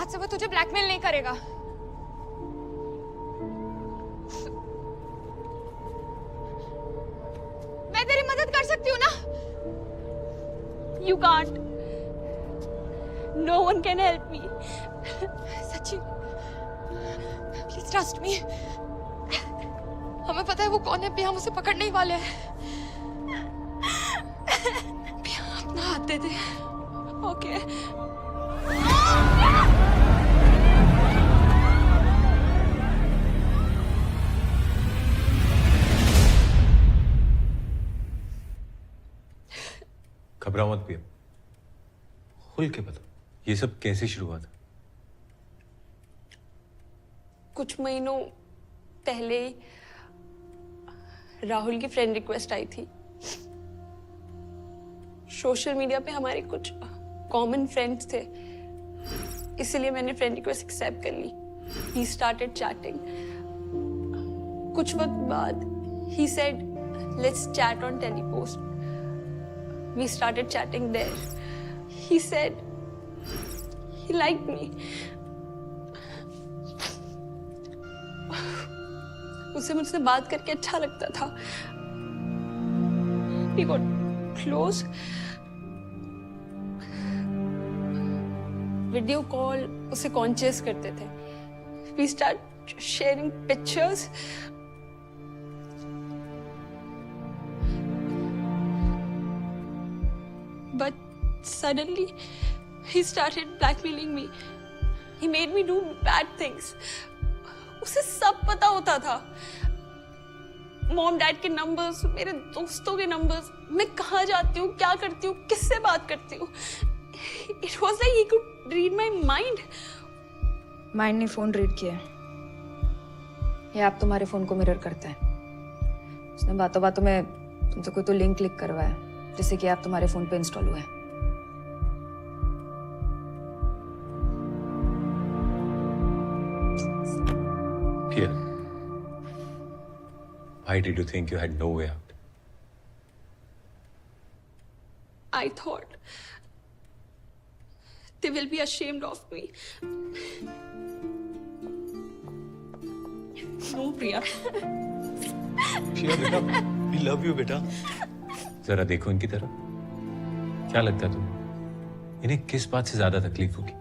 आज से वो तुझे ब्लैकमेल नहीं करेगा। मैं तेरी मदद कर सकती हूँ ना? You can't. No one can help me. सच्ची, please trust me. हमें पता है वो कौन है, पिया हम उसे पकड़ने ही वाले हैं। पिया अपना हाथ दे दे। ओके। घबराओ मत पिया, खुल के बता ये सब कैसे शुरू हुआ था? कुछ महीनों पहले राहुल की फ्रेंड रिक्वेस्ट आई थी। सोशल मीडिया पे हमारे कुछ कॉमन फ्रेंड्स थे, इसलिए मैंने फ्रेंड रिक्वेस्ट एक्सेप्ट कर ली। He started chatting. कुछ वक्त बाद he said let's chat on Telepost. We started chatting there. He said he liked me. उसे मुझसे बात करके अच्छा लगता था। We got close. Video call उसे कॉन्शियस करते थे। We start sharing pictures. But suddenly he started blackmailing me. He made me do bad things. उसे सब पता होता था। मॉम डैड के नंबर्स, मेरे दोस्तों के नंबर्स, मैं कहाँ जाती हूँ, क्या करती हूँ, किससे बात करती हूँ। It was like he could read my mind. Mind ने फोन रीड किया। ये ऐप तुम्हारे फोन को मिरर करता है। उसने बातों बातों में तुमसे कोई तो लिंक क्लिक करवाया जिससे कि ऐप तुम्हारे फोन पे इंस्टॉल हुआ है। Pia, why did you think you had no way out? I thought they will be ashamed of me. No, Priya. Pia बेटा, we love you बेटा। जरा देखो इनकी तरफ। क्या लगता है तुम्हें? इन्हें किस बात से ज्यादा तकलीफ होगी?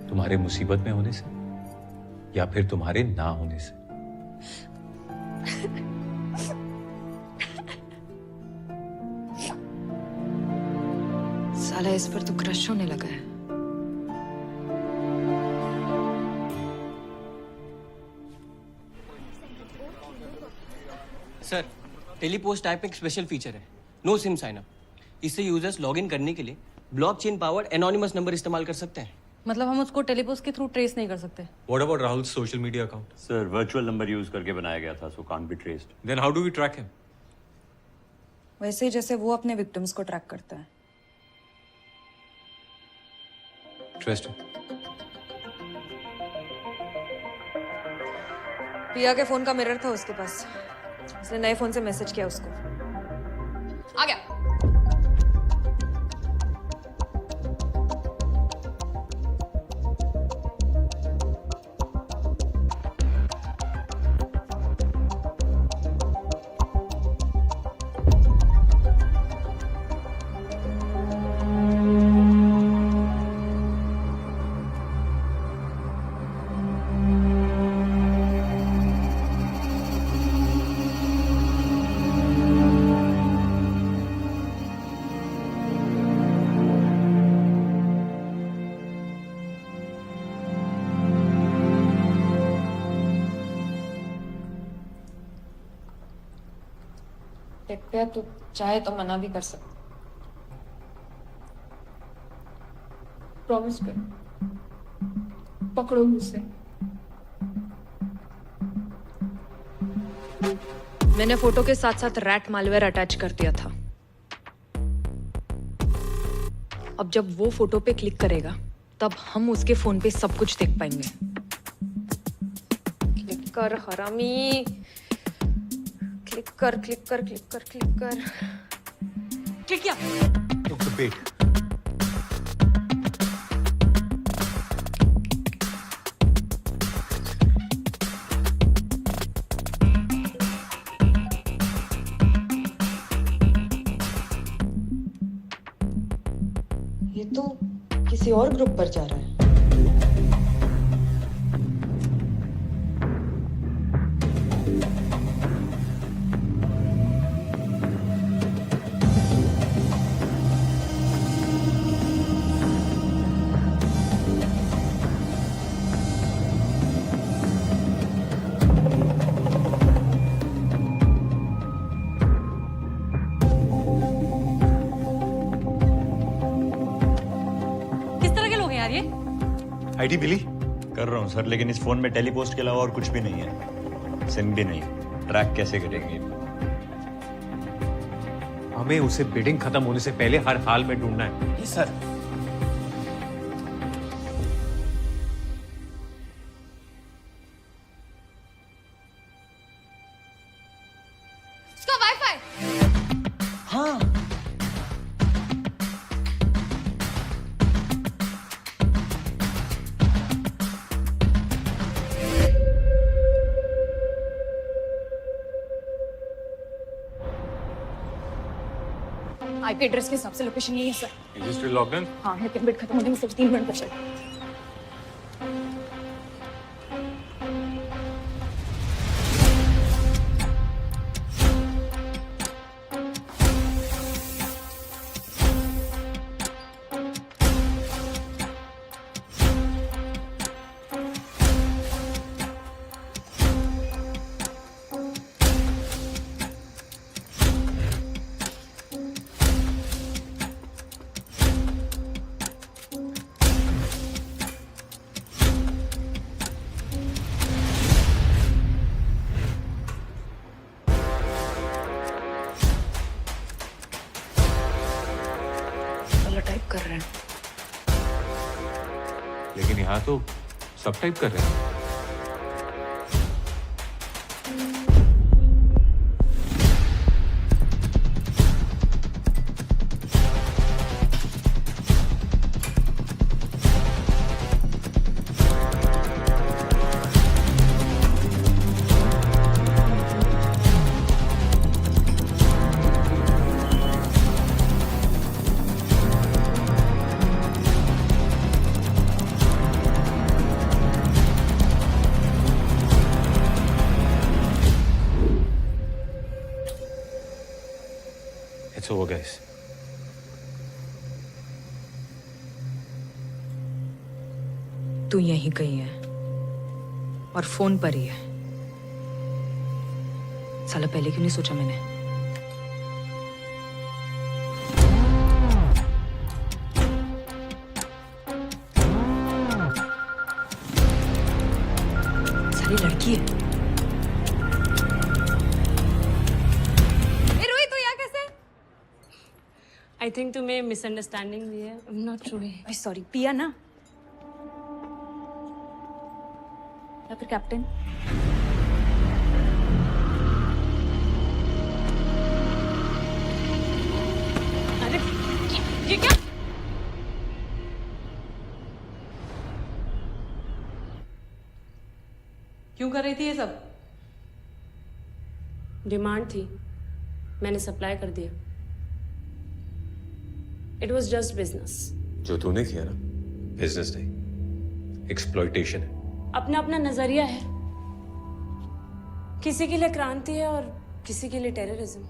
तुम्हारे मुसीबत में होने से या फिर तुम्हारे ना होने से? साला इस पर तो क्रश होने लगा है। सर, टेलीपोस्ट ऐप एक स्पेशल फीचर है, नो सिम साइन अप। इससे यूजर्स लॉगिन करने के लिए ब्लॉकचेन पावर्ड एनोनिमस नंबर इस्तेमाल कर सकते हैं। मतलब हम उसको टेलीपोस्ट के थ्रू ट्रेस नहीं कर सकते। What about Rahul's social media account? Sir virtual number use करके बनाया गया था, so can't be traced. Then how do we track him? वैसे ही जैसे वो अपने विक्टिम्स को ट्रैक करता है। Interesting. पिया के फोन का मिरर था उसके पास। उसने नए फोन से मैसेज किया उसको। आ गया। पे तू चाहे तो मना भी कर सकता। प्रॉमिस कर, पकड़ो मुझसे। मैंने फोटो के साथ साथ रैट मालवेयर अटैच कर दिया था। अब जब वो फोटो पे क्लिक करेगा तब हम उसके फोन पे सब कुछ देख पाएंगे। क्लिक कर हरामी, क्लिक कर क्लिक कर क्लिक कर क्लिक कर। क्लिक किया। Wait. तू किसी और ग्रुप पर जा रहा है? किस तरह के लोग हैं यार ये? आईडी मिली कर रहा हूँ सर, लेकिन इस फोन में टेलीपोस्ट के अलावा और कुछ भी नहीं है, सिम भी नहीं। ट्रैक कैसे करेंगे? हमें उसे बिडिंग खत्म होने से पहले हर हाल में ढूंढना है। जी सर। उसका वाईफाई। हाँ आईपी एड्रेस के हिसाब से लोकेशन यही है sir. Is it still logged in? हाँ, लेकिन बिट खत्म होने में सिर्फ 3 मिनट बचे। टाइप कर रहे हैं, लेकिन यहाँ तो सब टाइप कर रहे हैं। It's over, guys. तू यहीं कहीं है और फोन पर ही है। साला पहले क्यों नहीं सोचा मैंने? साली लड़की है। आई थिंक तुम्हें मिसअंडरस्टैंडिंग हुई है। I am not sure. Sorry, पिया ना या फिर कैप्टन? अरे ये क्या? क्यों कर रही थी ये सब? डिमांड थी, मैंने सप्लाई कर दिया। It was just business. जो तूने किया ना, बिजनेस नहीं, एक्सप्लॉइटेशन है। अपना अपना नजरिया है, किसी के लिए क्रांति है और किसी के लिए टेररिज्म।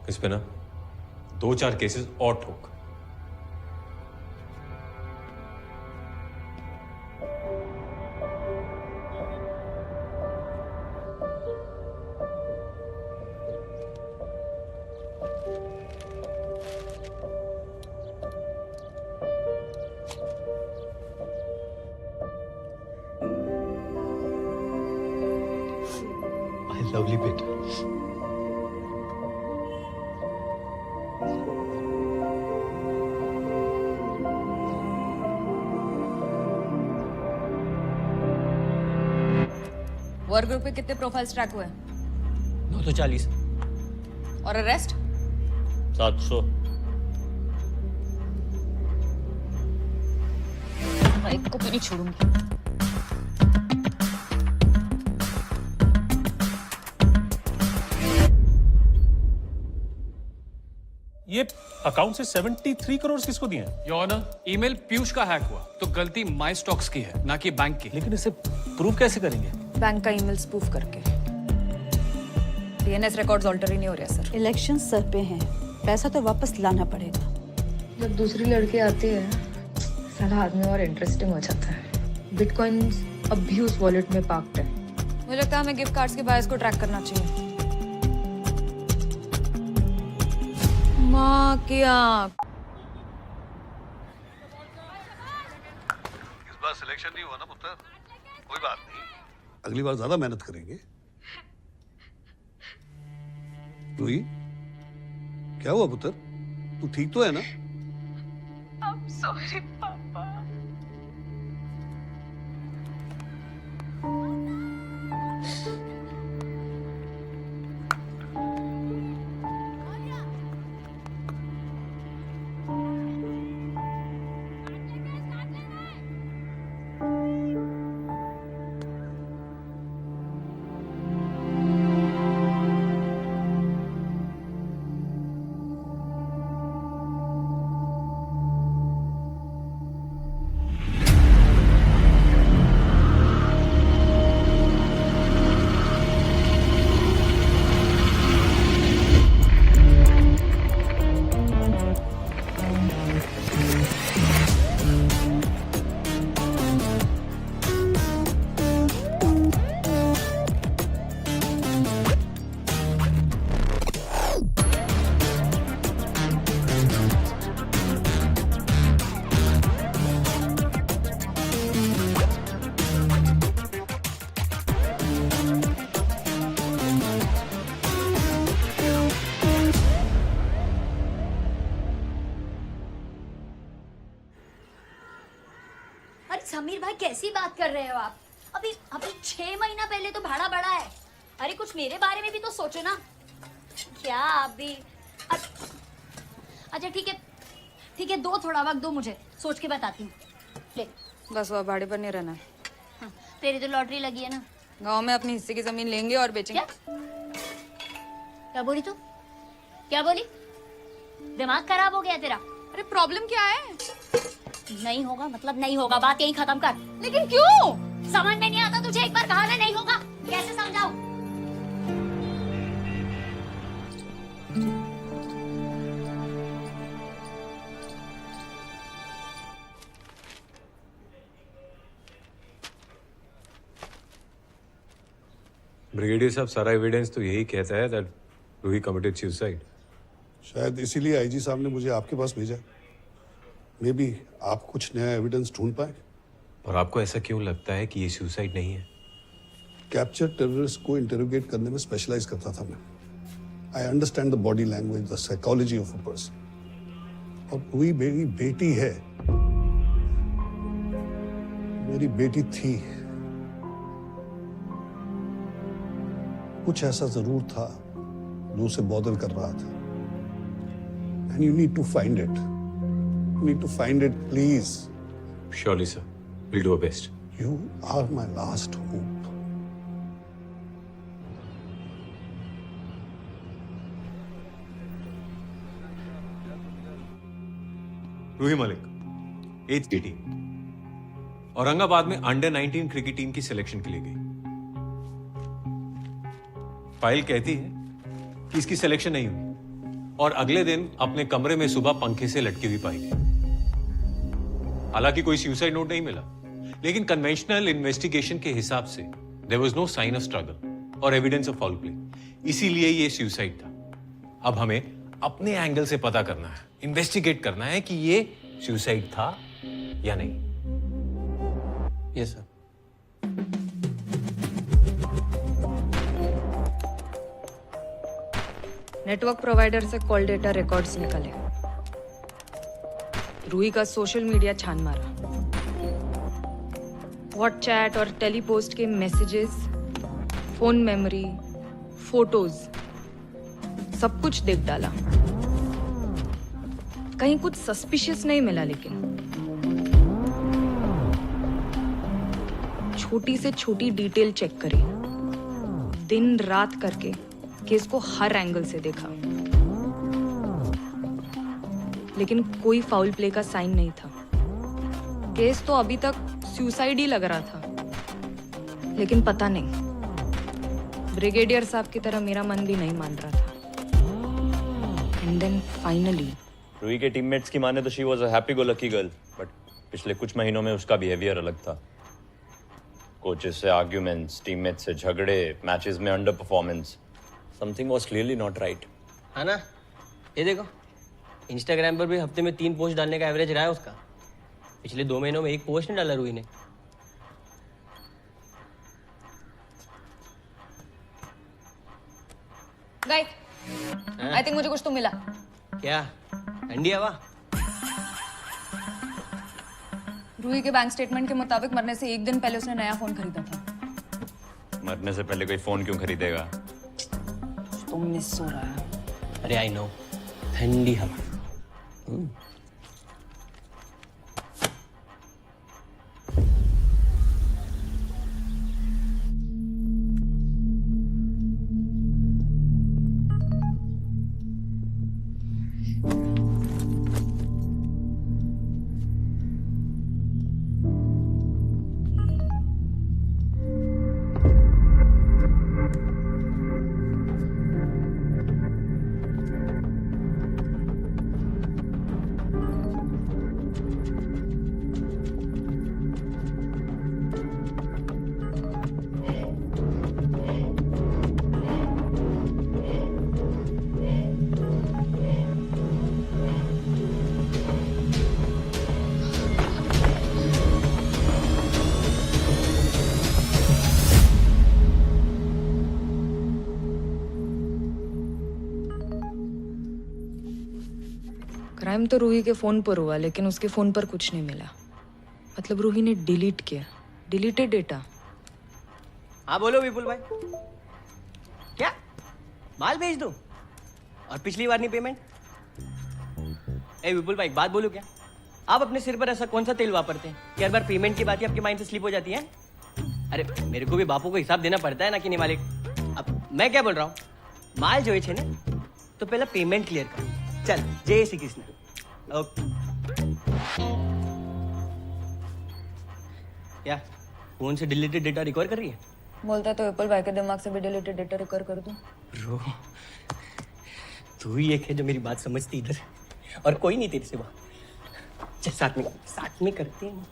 इस पे ना 2-4 केसेस और ठोक। लवली बेटा। वर्क ग्रुप पे कितने प्रोफाइल्स ट्रैक हुए? 940। और अरेस्ट? 700। एक को भी नहीं छोड़ूंगी। ये अकाउंट से 73 करोड़ किसको दिए हैं? योर ऑनर, ईमेल पीयूष का हैक हुआ तो गलती माई स्टॉक्स की है ना कि बैंक की। लेकिन इसे प्रूव कैसे करेंगे? बैंक का ईमेल स्पूफ करके। डीएनएस रिकॉर्ड्स ऑल्टर ही नहीं हो रहे सर। इलेक्शन सर पे हैं, पैसा तो वापस लाना पड़ेगा। जब दूसरी लड़की आती है साला आदमी और इंटरेस्टिंग हो जाता है। बिटकॉइंस अब्यूज वॉलेट में पार्क्ड है। मुझे लगता है हमें गिफ्ट कार्ड्स के बायर्स को ट्रैक करना चाहिए। माँ की आँख। इस बार सिलेक्शन नहीं हुआ ना पुत्र, कोई बात नहीं, अगली बार ज्यादा मेहनत करेंगे। रूही, क्या हुआ पुत्र? तू ठीक तो है ना? I'm sorry, पापा। अरे समीर भाई कैसी बात कर रहे हो आप? अभी अभी 6 महीना पहले तो भाड़ा बढ़ा है। अरे कुछ मेरे बारे में भी तो सोचो ना। क्या अभी अच्छा ठीक है, दो थोड़ा वक्त दो, मुझे सोच के बताती हूँ। ले बस वो भाड़े पर नहीं रहना है। हाँ, तेरी तो लॉटरी लगी है ना। गांव में अपनी हिस्से की जमीन लेंगे और बेचेंगे। क्या बोली तू? क्या बोली? दिमाग खराब हो गया तेरा? अरे प्रॉब्लम क्या है? नहीं होगा मतलब नहीं होगा, बात यही खत्म कर। लेकिन क्यों? समझ में नहीं आता तुझे? एक बार कहा ना नहीं होगा, कैसे समझाऊं? ब्रिगेडियर साहब, सारा एविडेंस तो यही कहता है दैट रूही कमिटेड सुसाइड। शायद इसीलिए आईजी साहब ने मुझे आपके पास भेजा। मे बी आप कुछ नया एविडेंस ढूंढ पाए। और आपको ऐसा क्यों लगता है कि ये सुसाइड नहीं है? कैप्चर टेररिस्ट को इंटरोगेट करने में स्पेशलाइज करता था मैं। I understand the body language, the psychology of a person. और रूही मेरी बेटी है, मेरी बेटी थी। कुछ ऐसा जरूर था जो उसे बॉदर कर रहा था। And you need to find it. You need to find it, please. Surely, sir. We'll do our best. You are my last hope. Ruhi Malik, age 18, Aurangabad में अंडर 19 क्रिकेट टीम की सिलेक्शन के लिए गई। फाइल कहती है कि इसकी सिलेक्शन नहीं हुई और अगले दिन अपने कमरे में सुबह पंखे से लटकी हुई पाई गई। हालांकि कोई सुसाइड नोट नहीं मिला, लेकिन कन्वेंशनल इन्वेस्टिगेशन के हिसाब से there was no sign of struggle और एविडेंस ऑफ फाउल प्ले, इसीलिए ये सुसाइड था। अब हमें अपने एंगल से पता करना है, इन्वेस्टिगेट करना है कि ये सुसाइड था या नहीं। Yes sir. नेटवर्क प्रोवाइडर से कॉल डेटा रिकॉर्ड्स निकाले, रूही का सोशल मीडिया छान मारा, व्हाट्सचैट और टेलीपोस्ट के मैसेजेस, फोन मेमोरी, फोटोज, सब कुछ देख डाला। कहीं कुछ सस्पिशियस नहीं मिला, लेकिन छोटी से छोटी डिटेल चेक करी, दिन रात करके केस को हर एंगल से देखा। लेकिन कोई फाउल प्ले का साइन नहीं था। केस तो अभी तक सुसाइड ही लग रहा था, लेकिन पता नहीं, ब्रिगेडियर साहब की तरह मेरा मन भी नहीं मान रहा था। एंड देन फाइनली रूही के टीममेट्स की माने तो she was a happy go lucky girl, but पिछले कुछ महीनों में उसका बिहेवियर अलग था। कोचेस से आर्ग्यूमेंट्स, टीममेट्स से झगड़े, मैचेस में under performance, something was clearly not right. है ना? ये देखो, इंस्टाग्राम पर भी हफ्ते में 3 पोस्ट डालने का एवरेज रहा है उसका। पिछले 2 महीनों में 1 पोस्ट नहीं डाला रूही ने। गाइस, आई थिंक मुझे कुछ तो मिला। क्या? ठंडी हवा? रूही के बैंक स्टेटमेंट के मुताबिक मरने से 1 दिन पहले उसने नया फोन खरीदा था। मरने से पहले कोई फोन क्यों खरीदेगा? तो मिस हो रहा है। अरे आई नो, ठंडी हवा। क्राइम तो रूही के फोन पर हुआ, लेकिन उसके फोन पर कुछ नहीं मिला। मतलब रूही ने डिलीट किया, डिलीटेड डेटा। हाँ बोलो विपुल भाई। क्या? माल भेज दो और पिछली बार नहीं पेमेंट? ए विपुल भाई, एक बात बोलूं क्या? आप अपने सिर पर ऐसा कौन सा तेल वापरते हैं कि हर बार पेमेंट की बात ही आपके माइंड से स्लिप हो जाती है? अरे मेरे को भी बापू को हिसाब देना पड़ता है ना कि नहीं मालिक। अब मैं क्या बोल रहा हूँ, माल जो है ना, तो पहले पेमेंट क्लियर कर। चल, जय श्री कृष्ण। ओके। क्या फोन से डिलीटेड डेटा रिकवर कर रही है? बोलता तो एप्पल भाई के दिमाग से भी डिलीटेड डेटा रिकवर कर दूं। ब्रो, तू ही एक है जो मेरी बात समझती इधर, और कोई नहीं तेरे सिवा। चल साथ में करते हैं।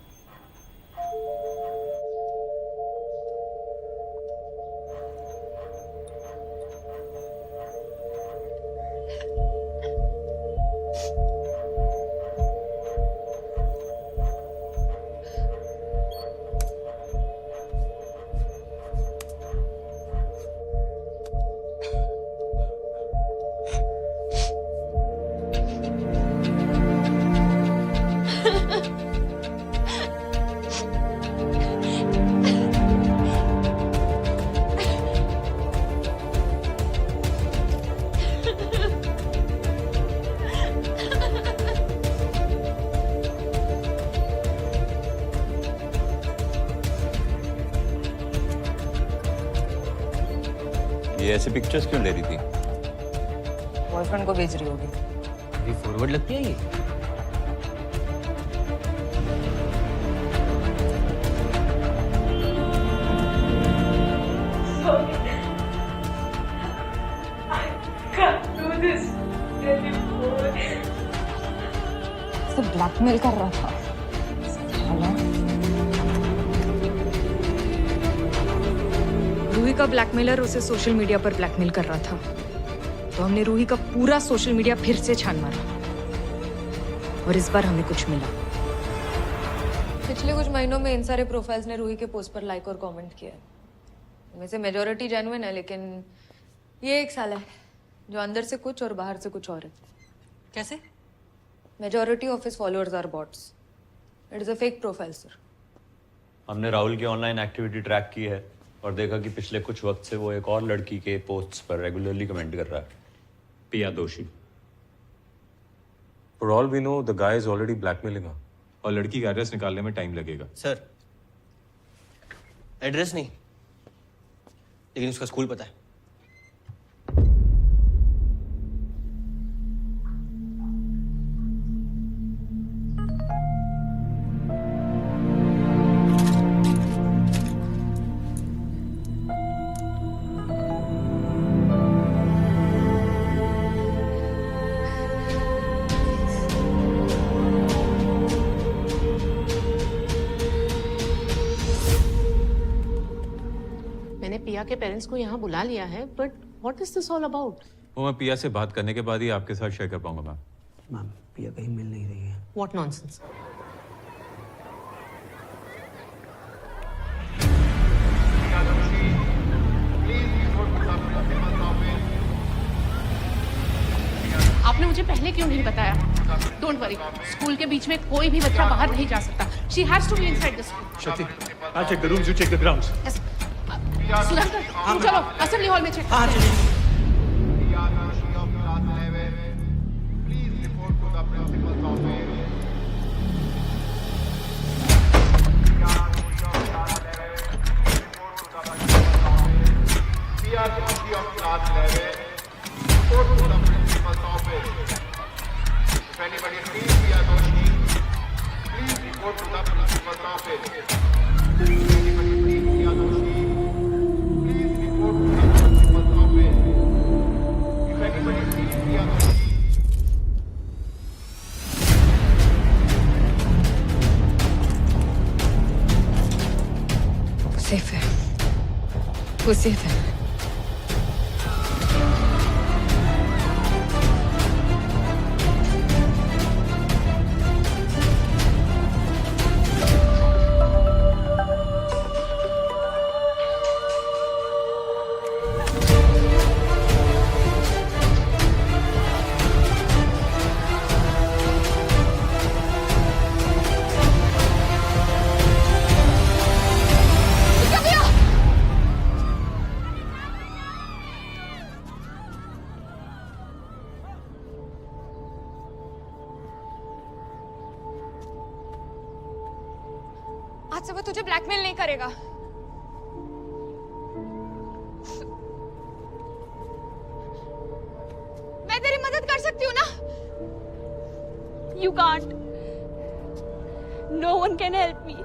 ये ऐसे पिक्चर्स क्यों ले रही थी? बॉयफ्रेंड को भेज रही होगी। ये फॉरवर्ड लगती है ये। तो ब्लैकमेल कर रहा था। रूही का ब्लैकमेलर उसे सोशल मीडिया पर ब्लैकमेल कर रहा था, तो हमने रूही का पूरा सोशल मीडिया फिर से छान मारा, और इस बार हमें कुछ मिला। पिछले कुछ महीनों में इन सारे प्रोफाइल्स ने रूही के पोस्ट पर लाइक और कमेंट किया है। इनमें से मेजॉरिटी जेन्युइन है, लेकिन ये एक साला है जो अंदर से कुछ और बाहर से कुछ और है। कैसे? Majority of his followers are bots. It is a fake profile sir. हमने राहुल की ऑनलाइन एक्टिविटी ट्रैक की है और देखा कि पिछले कुछ वक्त से वो एक और लड़की के पोस्ट्स पर रेगुलरली कमेंट कर रहा है, पिया दोषी। For all we know, the guy is already blackmailing her. और लड़की का एड्रेस निकालने में टाइम लगेगा। सर, एड्रेस नहीं, लेकिन उसका स्कूल पता है। मैंने पिया के पेरेंट्स को यहाँ बुला लिया है, but what is this all about? वो मैं पिया से बात करने के बाद ही आपके साथ शेयर कर पाऊंगा मैम। मैम पिया कहीं मिल नहीं रही है। What nonsense. आपने मुझे पहले क्यों नहीं बताया? डोंट वरी, स्कूल के बीच में कोई भी बच्चा बाहर नहीं जा सकता। She has to be inside the school. Shakti, I'll check the rooms, you check the grounds. Sudhakar, तुम चलो असेंबली हॉल में चेक। हाँ चलिए। सेफ है, वो सेफ है। आज से वो तुझे ब्लैकमेल नहीं करेगा। मैं तेरी मदद कर सकती हूँ ना? You can't. No one can help me.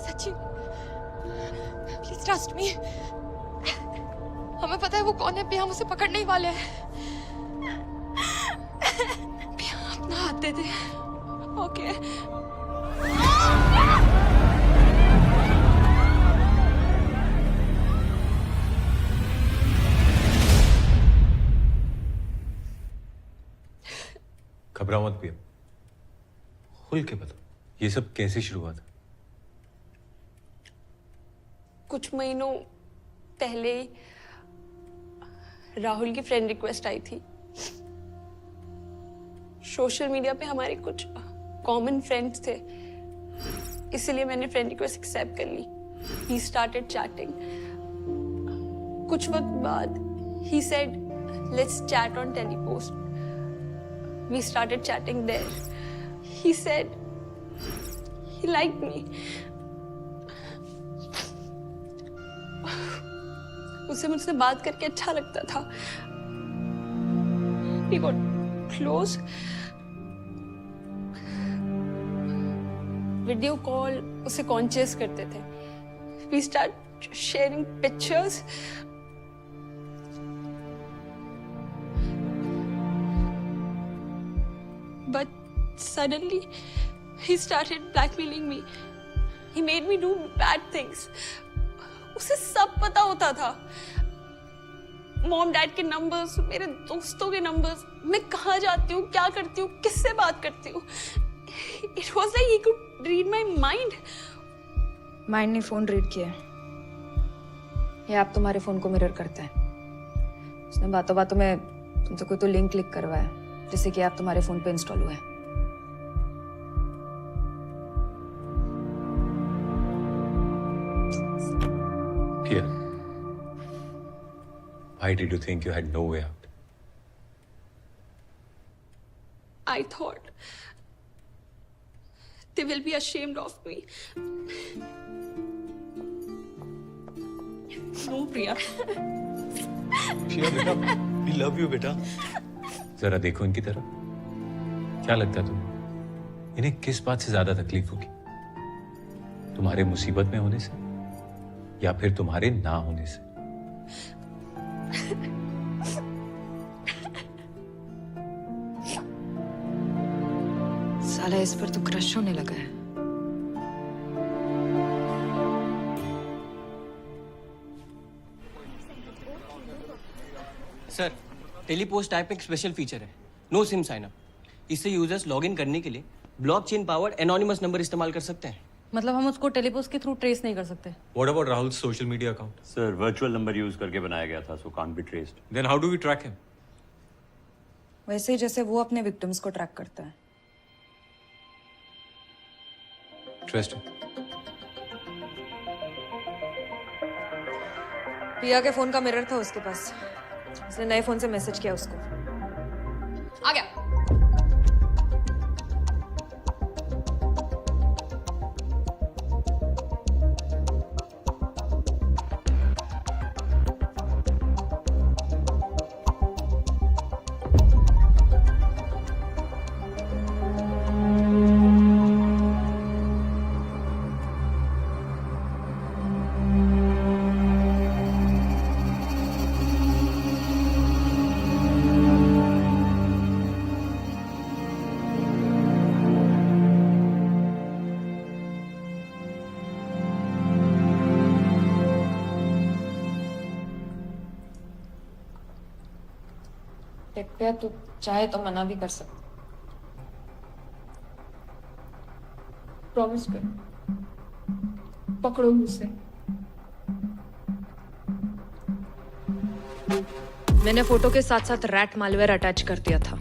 सच्ची, please trust me. हमें पता है वो कौन है। पिया हम उसे पकड़ने ही वाले हैं। पिया अपना हाथ दे दे। ओके। घबराओ मत पिया, खुल के बता ये सब कैसे शुरू हुआ था? कुछ महीनों पहले राहुल की फ्रेंड रिक्वेस्ट आई थी। सोशल मीडिया पे हमारे कुछ कॉमन फ्रेंड्स थे, इसलिए मैंने फ्रेंड रिक्वेस्ट एक्सेप्ट कर ली। He started chatting. कुछ वक्त बाद he said let's chat on Telepost. We started chatting there. He said he liked me. उसे मुझसे बात करके अच्छा लगता था। We got close. Video call उसे कॉन्शियस करते थे। We start sharing pictures. But suddenly, he started blackmailing me. He made me do bad things. उसे सब पता होता था। मॉम डैड के नंबर्स, मेरे दोस्तों के नंबर्स, मैं कहाँ जाती हूँ, क्या करती हूँ, किससे बात करती हूँ। It was like he could read my mind. Mind ने फोन रीड किया। ये ऐप तुम्हारे फोन को मिरर करता है। उसने बातों बातों में तुमसे कोई तो लिंक क्लिक करवाया जिससे कि ऐप तुम्हारे फोन पे इंस्टॉल हुआ है। Pia, why did you think you had no way out? I thought they will be ashamed of me. No, Priya. Pia बेटा, we love you बेटा। जरा देखो इनकी तरफ। क्या लगता है तुम्हें इन्हें किस बात से ज्यादा तकलीफ होगी? तुम्हारे मुसीबत में होने से या फिर तुम्हारे ना होने से? साला इस पर तो क्रश होने लगा है। सर, टेलीपोस्ट ऐप में एक स्पेशल फीचर है, नो सिम साइन अप। इससे यूजर्स लॉगिन करने के लिए ब्लॉकचेन पावर्ड एनोनिमस नंबर इस्तेमाल कर सकते हैं। मतलब हम उसको टेलीपोस्ट के थ्रू ट्रेस नहीं कर सकते? What about Rahul's social media account? Sir virtual number use करके बनाया गया था, so can't be traced. Then how do we track him? वैसे ही जैसे वो अपने विक्टिम्स को ट्रैक करता है। Interesting. पिया के फोन का मिरर था उसके पास, उसने नए फोन से मैसेज किया उसको। आ गया। देख पे तू चाहे तो मना भी कर सकता, प्रॉमिस पे पकड़ो मुझसे। मैंने फोटो के साथ साथ रैट मालवेयर अटैच कर दिया था।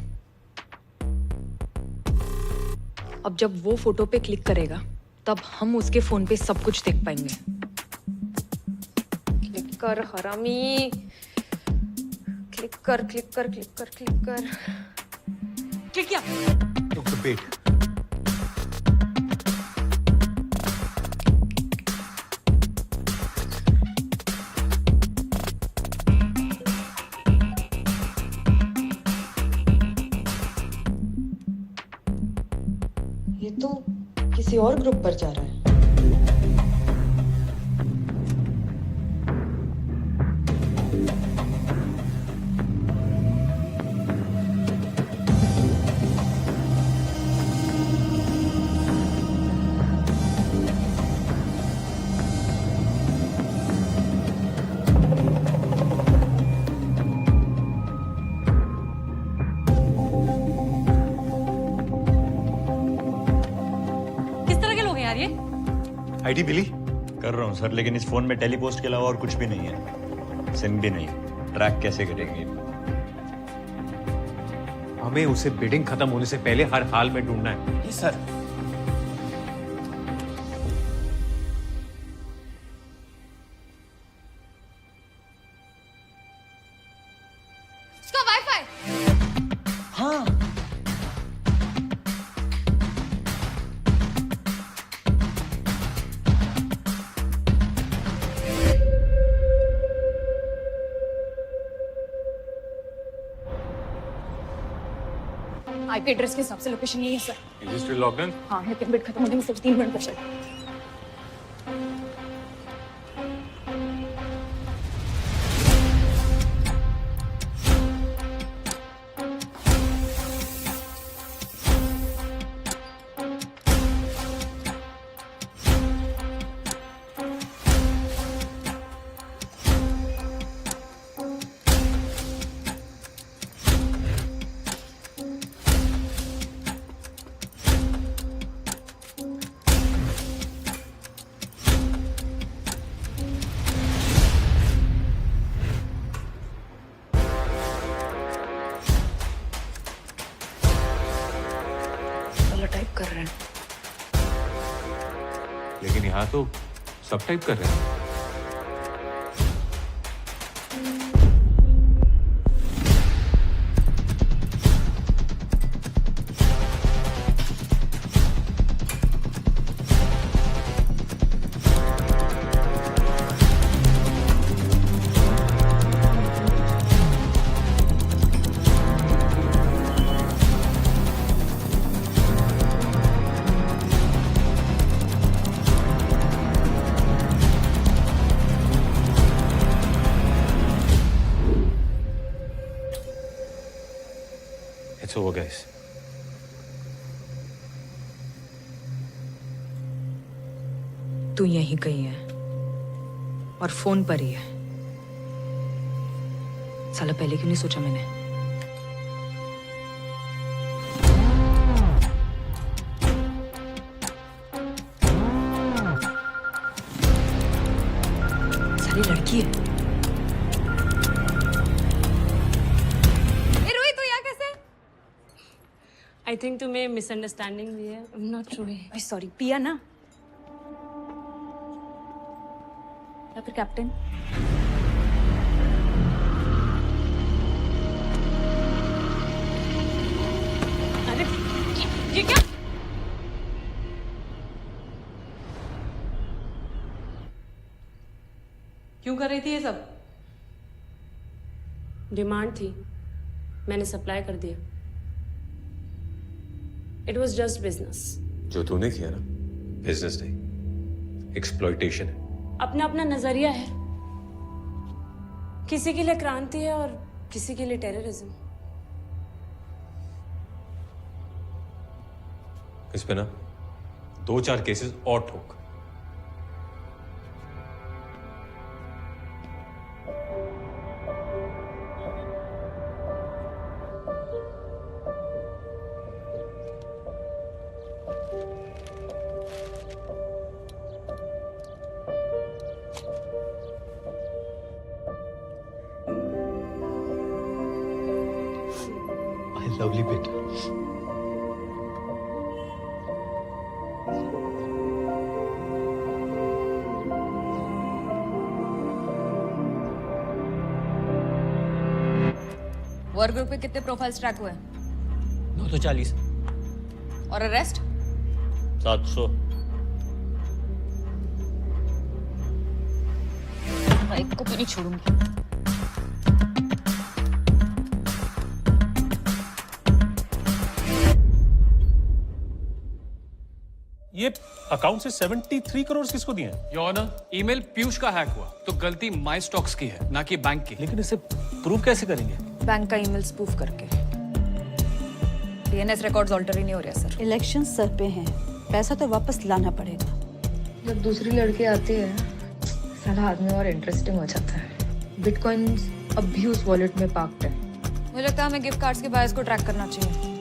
अब जब वो फोटो पे क्लिक करेगा तब हम उसके फोन पे सब कुछ देख पाएंगे। क्लिक कर हरामी, क्लिक कर क्लिक कर क्लिक कर क्लिक कर। क्लिक किया। Dr. Bate. ये तो किसी और ग्रुप पर जा रहा है। किस तरह के लोग हैं यार ये? आईडी मिली? कर रहा हूँ सर, लेकिन इस फोन में टेलीपोस्ट के अलावा और कुछ भी नहीं है, सिम भी नहीं। ट्रैक कैसे करेंगे? हमें उसे बिडिंग खत्म होने से पहले हर हाल में ढूंढना है। जी सर। उसका वाईफाई। हाँ, आईपी एड्रेस के हिसाब से लोकेशन यही है sir. Is he still logged in? हाँ, लेकिन बिट खत्म होने में सिर्फ 3 मिनट बचे। टाइप कर रहे हैं, लेकिन यहाँ तो सब टाइप कर रहे हैं। It's over, guys. तू यहीं कहीं है और फोन पर ही है। साला पहले क्यों नहीं सोचा मैंने? साली लड़की है। ए रोहित, तू यहाँ कैसे? आई थिंक तुम्हें मिसअंडरस्टैंडिंग हुई है। I am not sure. Sorry, पिया ना या फिर कैप्टन? अरे ये क्या? क्यों कर रही थी ये सब? डिमांड थी, मैंने सप्लाई कर दिया। It was just business. जो तूने किया ना, बिजनेस नहीं, एक्सप्लॉइटेशन है। अपना अपना नजरिया है, किसी के लिए क्रांति है और किसी के लिए टेररिज्म। इस पे ना 2-4 केसेस और ठोक। लवली बेटा। वर्क ग्रुप पे कितने प्रोफाइल्स ट्रैक हुए? 940। और अरेस्ट? 700। एक को भी नहीं छोड़ूंगी। ये अकाउंट से 73 करोड़ किसको दिए हैं? योर ऑनर, ईमेल पीयूष का हैक हुआ तो गलती माई स्टॉक्स की है, ना कि बैंक की। लेकिन इसे प्रूव कैसे करेंगे? बैंक का ईमेल स्पूफ करके। डीएनएस रिकॉर्ड्स ऑल्टर ही नहीं हो रहे सर। इलेक्शन सर पे हैं, पैसा तो वापस लाना पड़ेगा। जब दूसरी लड़की आती है, साला आदमी और इंटरेस्टिंग हो जाता है। बिटकॉइंस अभी उस वॉलेट में पार्क्ड है। मुझे लगता है हमें गिफ्ट कार्ड्स के बायर्स को ट्रैक करना चाहिए।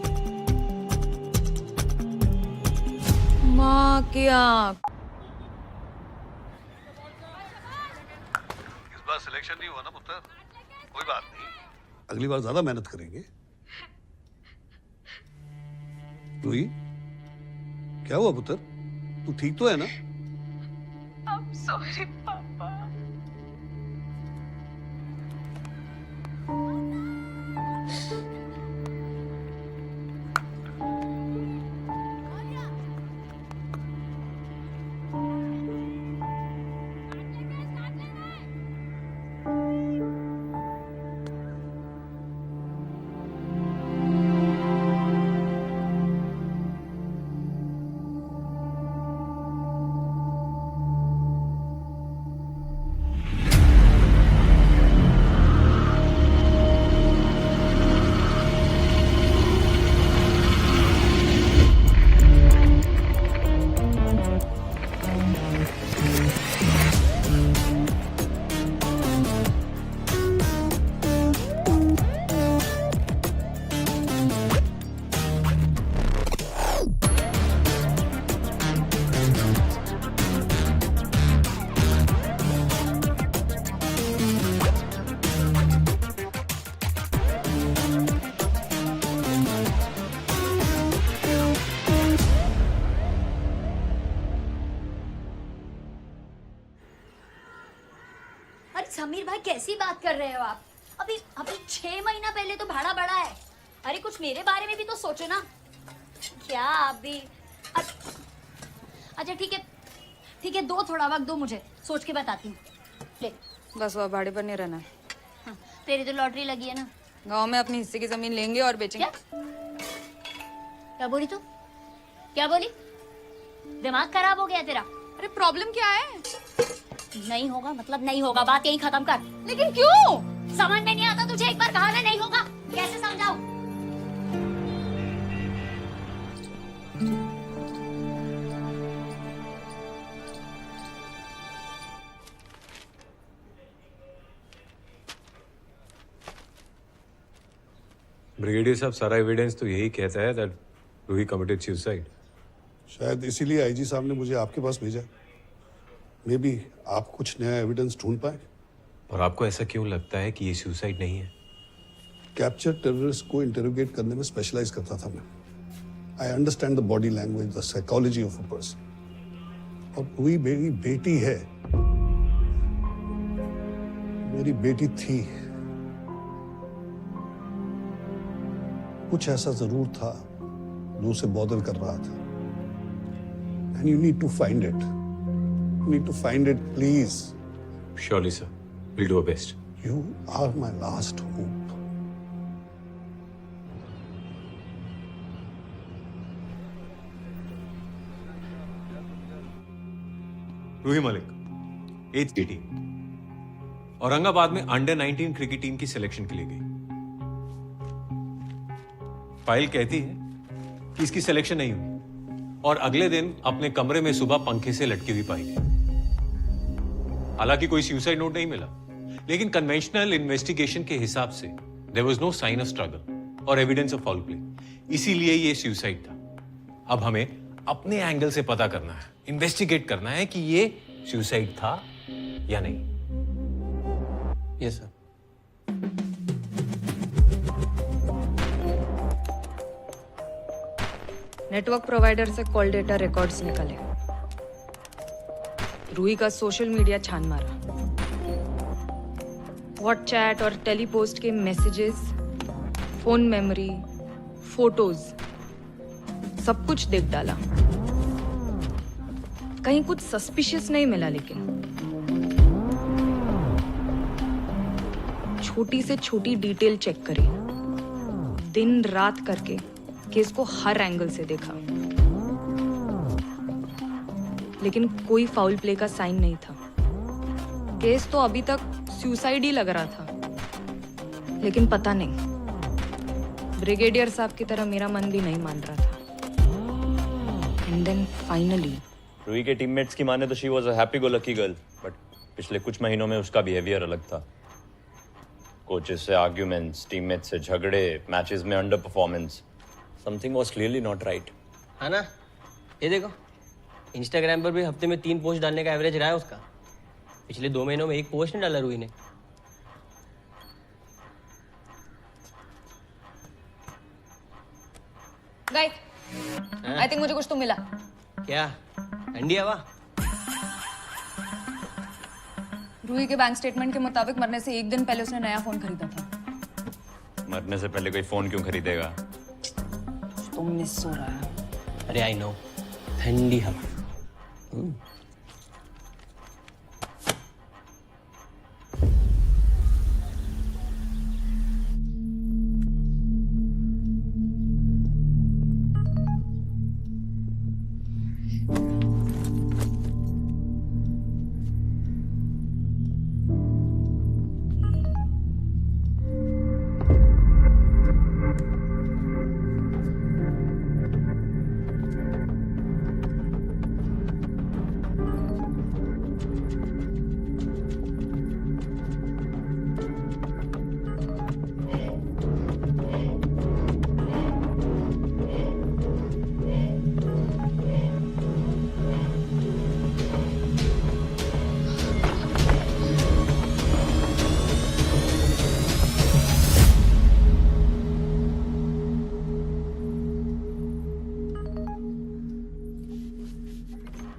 माँ की आँख। इस बार सिलेक्शन नहीं हुआ ना पुत्र, कोई बात नहीं, अगली बार ज्यादा मेहनत करेंगे। रूही, क्या हुआ पुत्र? तू ठीक तो है ना? I'm sorry, पापा। समीर भाई कैसी बात कर रहे हो आप? अभी अभी 6 महीना पहले तो भाड़ा बढ़ा है। अरे कुछ मेरे बारे में भी तो सोचो ना। क्या अभी? अच्छा ठीक है, दो थोड़ा वक्त दो, मुझे सोच के बताती हूँ। ले बस वो भाड़े पर नहीं रहना है। हाँ, तेरी तो लॉटरी लगी है ना। गांव में अपनी हिस्से की जमीन लेंगे और बेचेंगे। क्या बोली तू? क्या बोली? दिमाग खराब हो गया तेरा? अरे प्रॉब्लम क्या है? नहीं होगा मतलब नहीं होगा, बात यही खत्म कर। लेकिन क्यों? समझ में नहीं आता तुझे? एक बार कहा ना नहीं होगा, कैसे समझाऊं? ब्रिगेडियर साहब, सारा एविडेंस तो यही कहता है दैट रूही कमिटेड सुसाइड। शायद इसीलिए आईजी साहब ने मुझे आपके पास भेजा। मे बी आप कुछ नया एविडेंस ढूंढ पाए। और आपको ऐसा क्यों लगता है कि ये सुसाइड नहीं है? कैप्चर टेररिस्ट को इंटरोगेट करने में स्पेशलाइज करता था मैं। I understand the body language, the psychology of a person. और रूही मेरी बेटी है, मेरी बेटी थी। कुछ ऐसा जरूर था जो उसे बॉदर कर रहा था। And you need to find it. You need to find it, please. Surely sir, will do our best. You are my last hope. Ruhi Malik, 8th team, Aurangabad में अंडर 19 क्रिकेट टीम की सिलेक्शन के लिए गई। फाइल कहती है कि इसकी सिलेक्शन नहीं हुई और अगले दिन अपने कमरे में सुबह पंखे से लटकी हुई पाई गई। हालांकि कोई सुसाइड नोट नहीं मिला, लेकिन कन्वेंशनल इन्वेस्टिगेशन के हिसाब से there was no sign of struggle और एविडेंस ऑफ फाउल प्ले, इसीलिए ये सुसाइड था। अब हमें अपने एंगल से पता करना है, इन्वेस्टिगेट करना है कि ये सुसाइड था या नहीं। Yes sir. नेटवर्क प्रोवाइडर से कॉल डेटा रिकॉर्ड्स निकाले, रूही का सोशल मीडिया छान मारा, व्हाट्सचैट और टेलीपोस्ट के मैसेजेस, फोन मेमोरी, फोटोज, सब कुछ देख डाला। कहीं कुछ सस्पिशियस नहीं मिला, लेकिन छोटी से छोटी डिटेल चेक करी, दिन रात करके केस को हर एंगल से देखा, लेकिन कोई फाउल प्ले का साइन नहीं था। केस तो अभी तक सुसाइड ही लग रहा था, लेकिन पता नहीं, ब्रिगेडियर साहब की तरह मेरा मन भी नहीं मान रहा था। एंड देन फाइनली रूही के टीममेट्स की माने तो she was a happy go lucky girl, but पिछले कुछ महीनों में उसका बिहेवियर अलग था। कोचेस से आर्ग्यूमेंट्स, टीममेट्स से झगड़े, मैचेस में under performance, something was clearly not right. है ना? ये देखो, इंस्टाग्राम पर भी हफ्ते में 3 पोस्ट डालने का एवरेज रहा है उसका। पिछले 2 महीनों में 1 पोस्ट नहीं डाला रूही ने। गाइस, आई थिंक मुझे कुछ तो मिला। क्या? ठंडी हवा? रूही के बैंक स्टेटमेंट के मुताबिक मरने से 1 दिन पहले उसने नया फोन खरीदा था। मरने से पहले कोई फोन क्यों खरीदेगा? तो मिस हो रहा है। अरे आई नो, ठंडी हवा।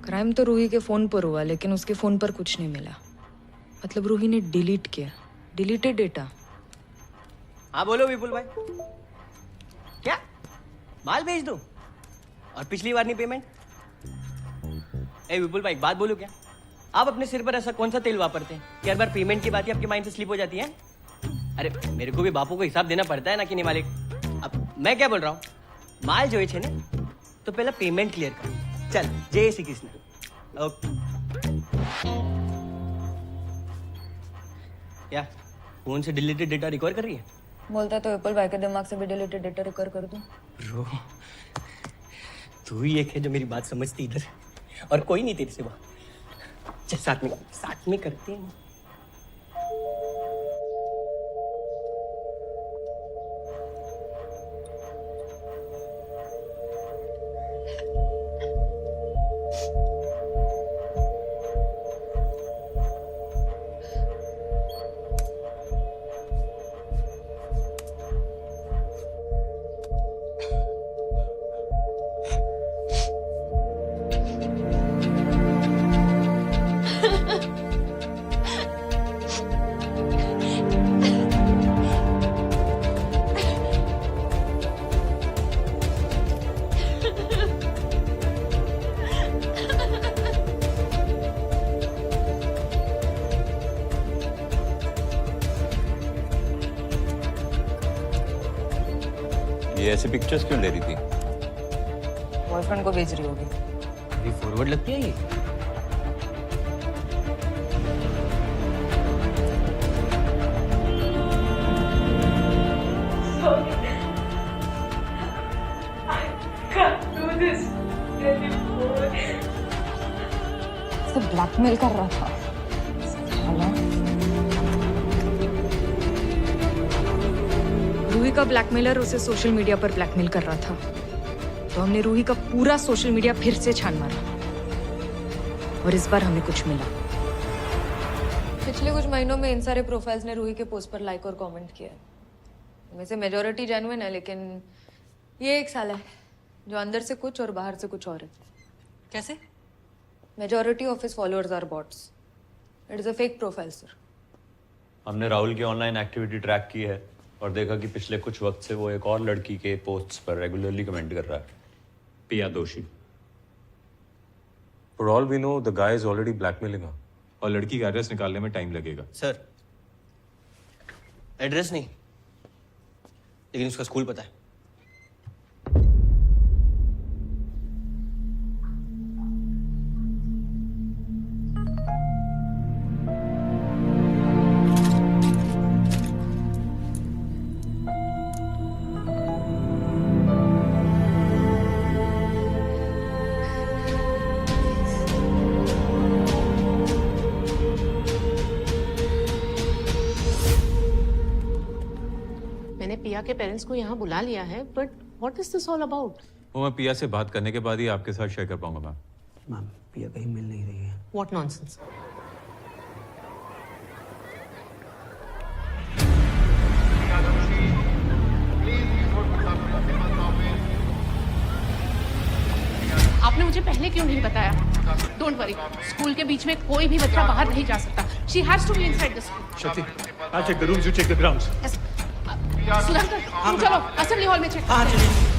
क्राइम तो रूही के फोन पर हुआ, लेकिन उसके फोन पर कुछ नहीं मिला। मतलब रूही ने डिलीट किया, डिलीटेड डेटा। हाँ बोलो विपुल भाई। क्या माल भेज दो? और पिछली बार नहीं पेमेंट? ए विपुल भाई, एक बात बोलो, क्या आप अपने सिर पर ऐसा कौन सा तेल वापरते हैं कि हर बार पेमेंट की बात ही आपके माइंड से स्लिप हो जाती है? अरे मेरे को भी बापू को हिसाब देना पड़ता है ना कि नहीं मालिक। अब मैं क्या बोल रहा हूँ, माल जो है ना, तो पहले पेमेंट क्लियर कर। चल, जय श्री कृष्ण। ओके। क्या फोन से डिलीटेड डेटा रिकवर कर रही है? बोलता तो एप्पल भाई के दिमाग से भी डिलीटेड डेटा रिकवर कर दूं। ब्रो, तू ही एक है जो मेरी बात समझती इधर, और कोई नहीं तेरे सिवा। चल साथ में करते हैं। ये ऐसी पिक्चर्स क्यों ले रही थी? बॉयफ्रेंड को भेज रही होगी। ये फॉरवर्ड लगती है ये? तो ब्लैकमेल कर रहा था। रूही का ब्लैकमेलर उसे सोशल मीडिया पर ब्लैकमेल कर रहा था, तो हमने रूही का पूरा सोशल मीडिया फिर से छान मारा और इस बार हमें कुछ मिला। पिछले कुछ महीनों में इन सारे प्रोफाइल्स ने रूही के पोस्ट पर लाइक और कमेंट किया है। इनमें से मेजॉरिटी जेन्युइन है, लेकिन ये एक साल है जो अंदर से कुछ और बाहर से कुछ और है। कैसे? Majority of his followers are bots. It is a fake profile sir. हमने राहुल की ऑनलाइन एक्टिविटी ट्रैक की है और देखा कि पिछले कुछ वक्त से वो एक और लड़की के पोस्ट्स पर रेगुलरली कमेंट कर रहा है, पिया दोषी। For all we know, the guy is already blackmailing her. और लड़की का एड्रेस निकालने में टाइम लगेगा। सर, एड्रेस नहीं, लेकिन उसका स्कूल पता है। मैंने पिया के पेरेंट्स को यहाँ बुला लिया है, but what is this all about? वो मैं पिया से बात करने के बाद ही आपके साथ शेयर कर पाऊंगा मैम। मैम, पिया कहीं मिल नहीं रही है। What nonsense. आपने मुझे पहले क्यों नहीं बताया? डोंट वरी, स्कूल के बीच में कोई भी बच्चा बाहर नहीं जा सकता। She has to be inside the school. Shakti, I'll check the rooms, you check the grounds. Sudhakar, तुम चलो असेंबली हॉल में चेक। हाँ चलिए।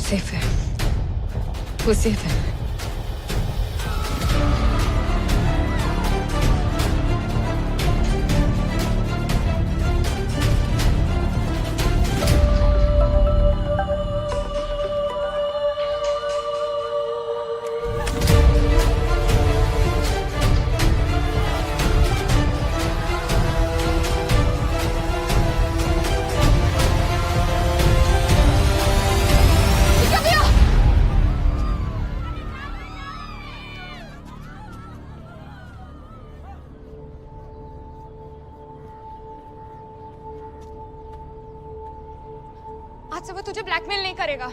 सेफ है, वो सेफ है। आज से वो तुझे ब्लैकमेल नहीं करेगा।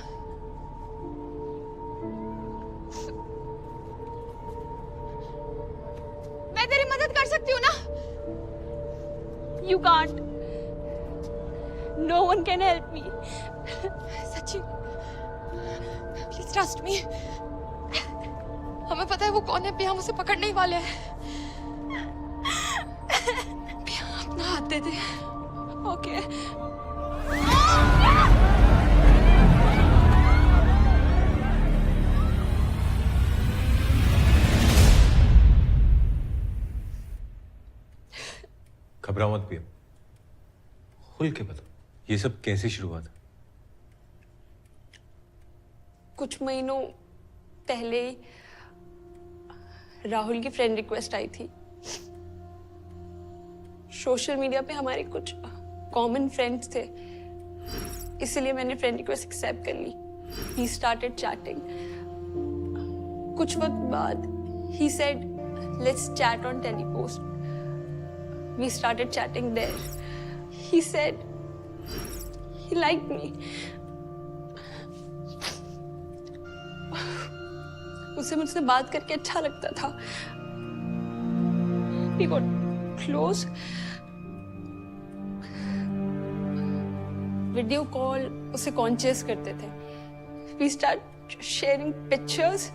मैं तेरी मदद कर सकती हूँ ना? You can't. No one can help me. सच्ची, please trust me. हमें पता है वो कौन है। पिया हम उसे पकड़ने ही वाले हैं। पिया अपना हाथ दे दे। ओके। घबराओ मत पिया, खुल के बता ये सब कैसे शुरू हुआ था? कुछ महीनों पहले राहुल की फ्रेंड रिक्वेस्ट आई थी। सोशल मीडिया पे हमारे कुछ कॉमन फ्रेंड्स थे, इसलिए मैंने फ्रेंड रिक्वेस्ट एक्सेप्ट कर ली। He started chatting. कुछ वक्त बाद he said let's chat on Telepost. We started chatting there. He said he liked me. उसे मुझसे बात करके अच्छा लगता था। We got close. Video call उसे कॉन्शियस करते थे। We start sharing pictures.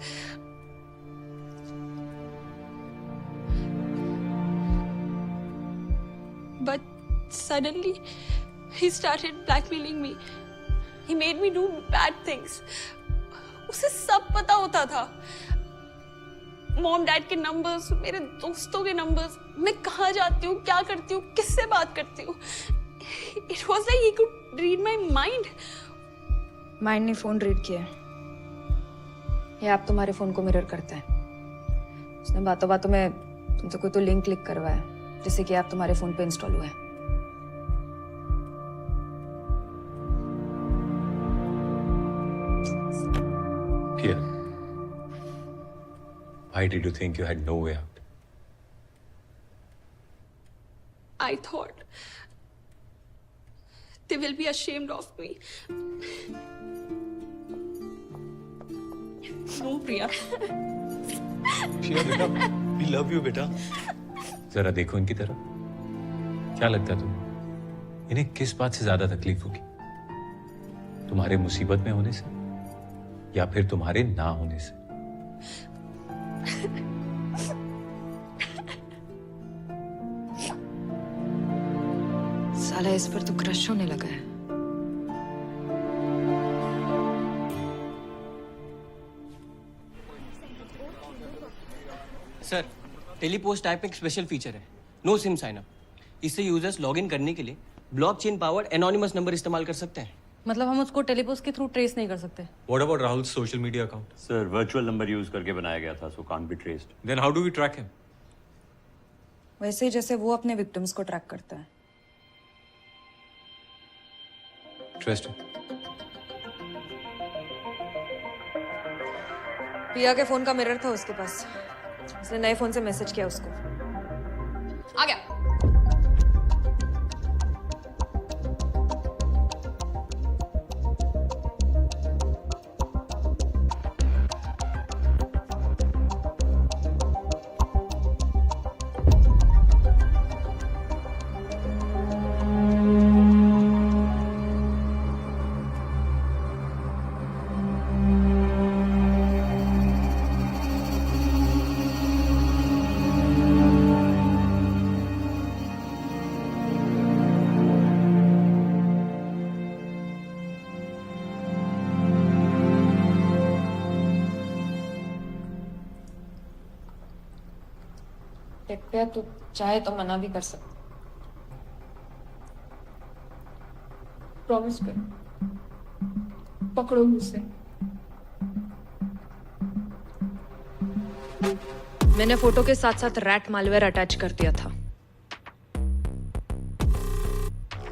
But suddenly he started blackmailing me. He made me do bad things. उसे सब पता होता था। मॉम डैड के नंबर्स, मेरे दोस्तों के नंबर्स, मैं कहाँ जाती हूँ, क्या करती हूँ, किससे बात करती हूँ। It was like he could read my mind. Mind ने फोन रीड किया। ये ऐप तुम्हारे फोन को मिरर करता है। उसने बातों बातों में तुमसे कोई तो लिंक क्लिक करवाया जिससे कि ऐप तुम्हारे फोन पे इंस्टॉल हुआ है। Pia, why did you think you had no way out? I thought they will be ashamed of me. No, Priya. Pia, बेटा, we love you, बेटा। जरा देखो इनकी तरफ। क्या लगता है तुम्हें? इन्हें किस बात से ज्यादा तकलीफ होगी? तुम्हारे मुसीबत में होने से या फिर तुम्हारे ना होने से? साला इस पर तो क्रश होने लगा है। सर, टेलीपोस्ट ऐप एक स्पेशल फीचर है, नो सिम साइन अप। इससे यूजर्स लॉगिन करने के लिए ब्लॉकचेन पावर्ड एनोनिमस नंबर इस्तेमाल कर सकते हैं। मतलब हम उसको टेलीपोस्ट के थ्रू ट्रेस नहीं कर सकते। What about Rahul's social media account? Sir virtual number use करके बनाया गया था, so can't be traced. Then how do we track him? वैसे ही जैसे वो अपने विक्टिम्स को ट्रैक करता है। Interesting. पिया के फोन का मिरर था उसके पास। उसने नए फोन से मैसेज किया उसको। आ गया। पे तू चाहे तो मना भी कर सकता। प्रॉमिस पे पकड़ो मुझसे। मैंने फोटो के साथ साथ रैट मालवेयर अटैच कर दिया था।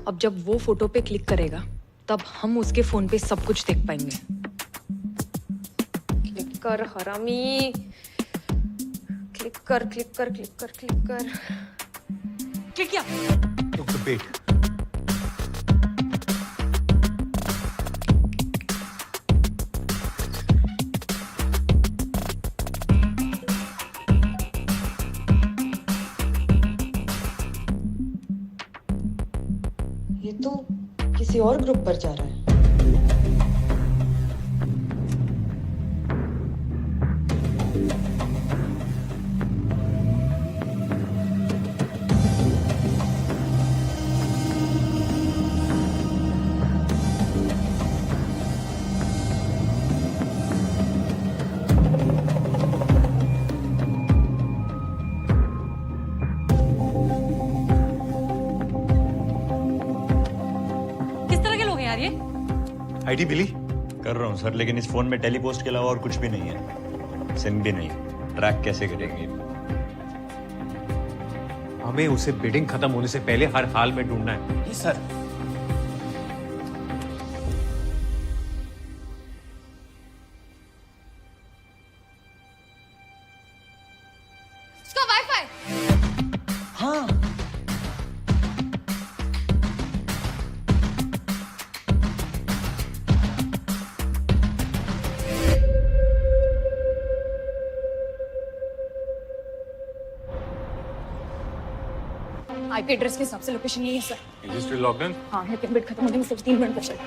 अब जब वो फोटो पे क्लिक करेगा तब हम उसके फोन पे सब कुछ देख पाएंगे। क्लिक कर हरामी, क्लिक कर क्लिक कर क्लिक कर क्लिक कर। क्लिक किया। Dr. Bate. ये तो किसी और ग्रुप पर जा रहा है। आईडी मिली? कर रहा हूँ सर, लेकिन इस फोन में टेलीपोस्ट के अलावा और कुछ भी नहीं है। सिम भी नहीं। ट्रैक कैसे करेंगे? हमें उसे बिडिंग खत्म होने से पहले हर हाल में ढूंढना है। जी सर। उसका वाईफाई। हाँ। आईपी एड्रेस के हिसाब से लोकेशन यही है sir. Is it still logged in? हाँ, लेकिन बिट खत्म होने में सिर्फ 3 मिनट बचे।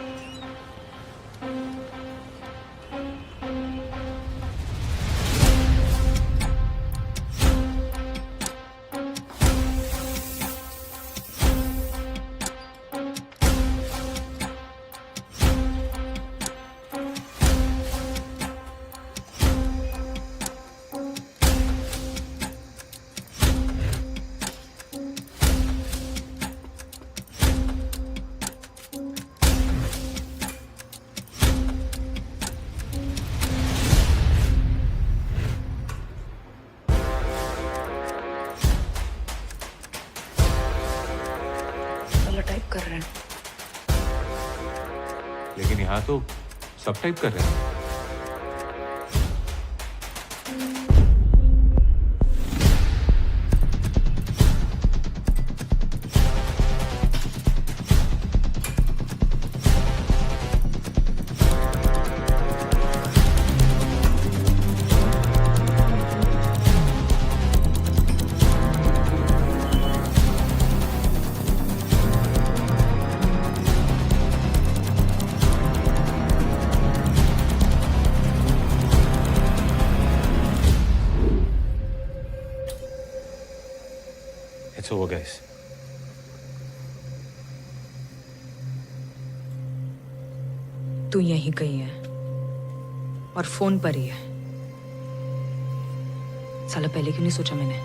टाइप कर रहे हैं। लेकिन यहाँ तो सब टाइप कर रहे हैं। It's over, guys. तू यहीं कहीं है और फोन पर ही है। साला पहले क्यों नहीं सोचा मैंने?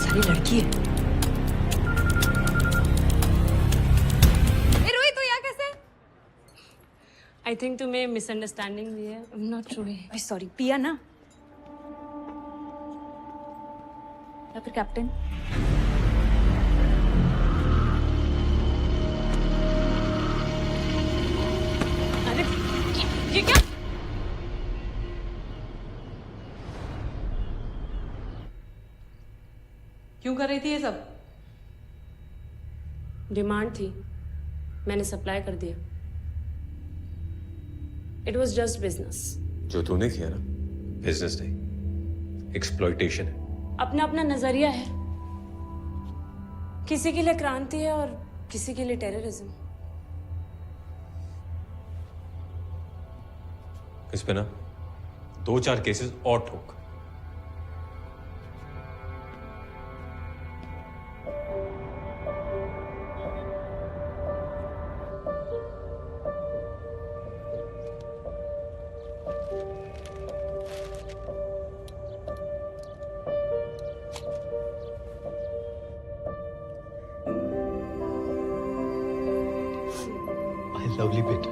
साली लड़की है। आई थिंक तुम्हें मिसअंडरस्टैंडिंग हुई है। I am not sure. Sorry, पिया ना या फिर कैप्टन? अरे ये क्या? क्यों कर रही थी ये सब? डिमांड थी, मैंने सप्लाई कर दिया। It was just business. जो तूने किया ना, बिजनेस नहीं, एक्सप्लॉयटेशन है। अपना अपना नजरिया है। किसी के लिए क्रांति है और किसी के लिए टेररिज्म। इस पे ना 2-4 केसेस और ठोक। लवली बेटा।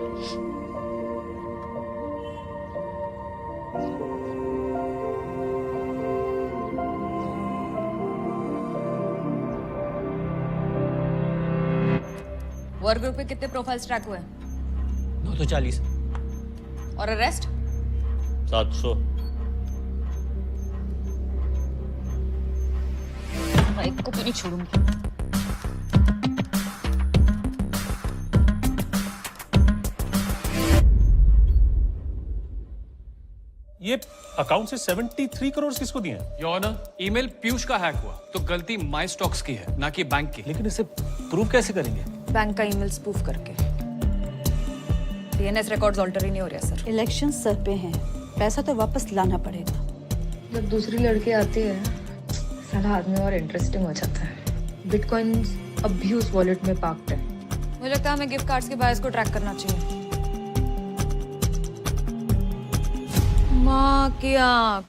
वर्क ग्रुप पे कितने प्रोफाइल्स ट्रैक हुए? 940। और अरेस्ट? 700। एक को भी नहीं छोड़ूंगी। ये अकाउंट से 73 करोड़ किसको दिए हैं? योर ऑनर, ईमेल पीयूष का हैक हुआ तो गलती माई स्टॉक्स की है, ना कि बैंक की। लेकिन इसे प्रूव कैसे करेंगे? बैंक का ईमेल स्पूफ करके। डीएनएस रिकॉर्ड्स ऑल्टर ही नहीं हो रहा सर। इलेक्शन सर पे हैं, पैसा तो वापस लाना पड़ेगा। जब दूसरी लड़की आती है साला आदमी और इंटरेस्टिंग हो जाता है। बिटकॉइंस अब्यूज वॉलेट में पार्क्ड है। मुझे लगता है हमें गिफ्ट कार्ड्स के बायर्स को ट्रैक करना चाहिए। माँ की आँख।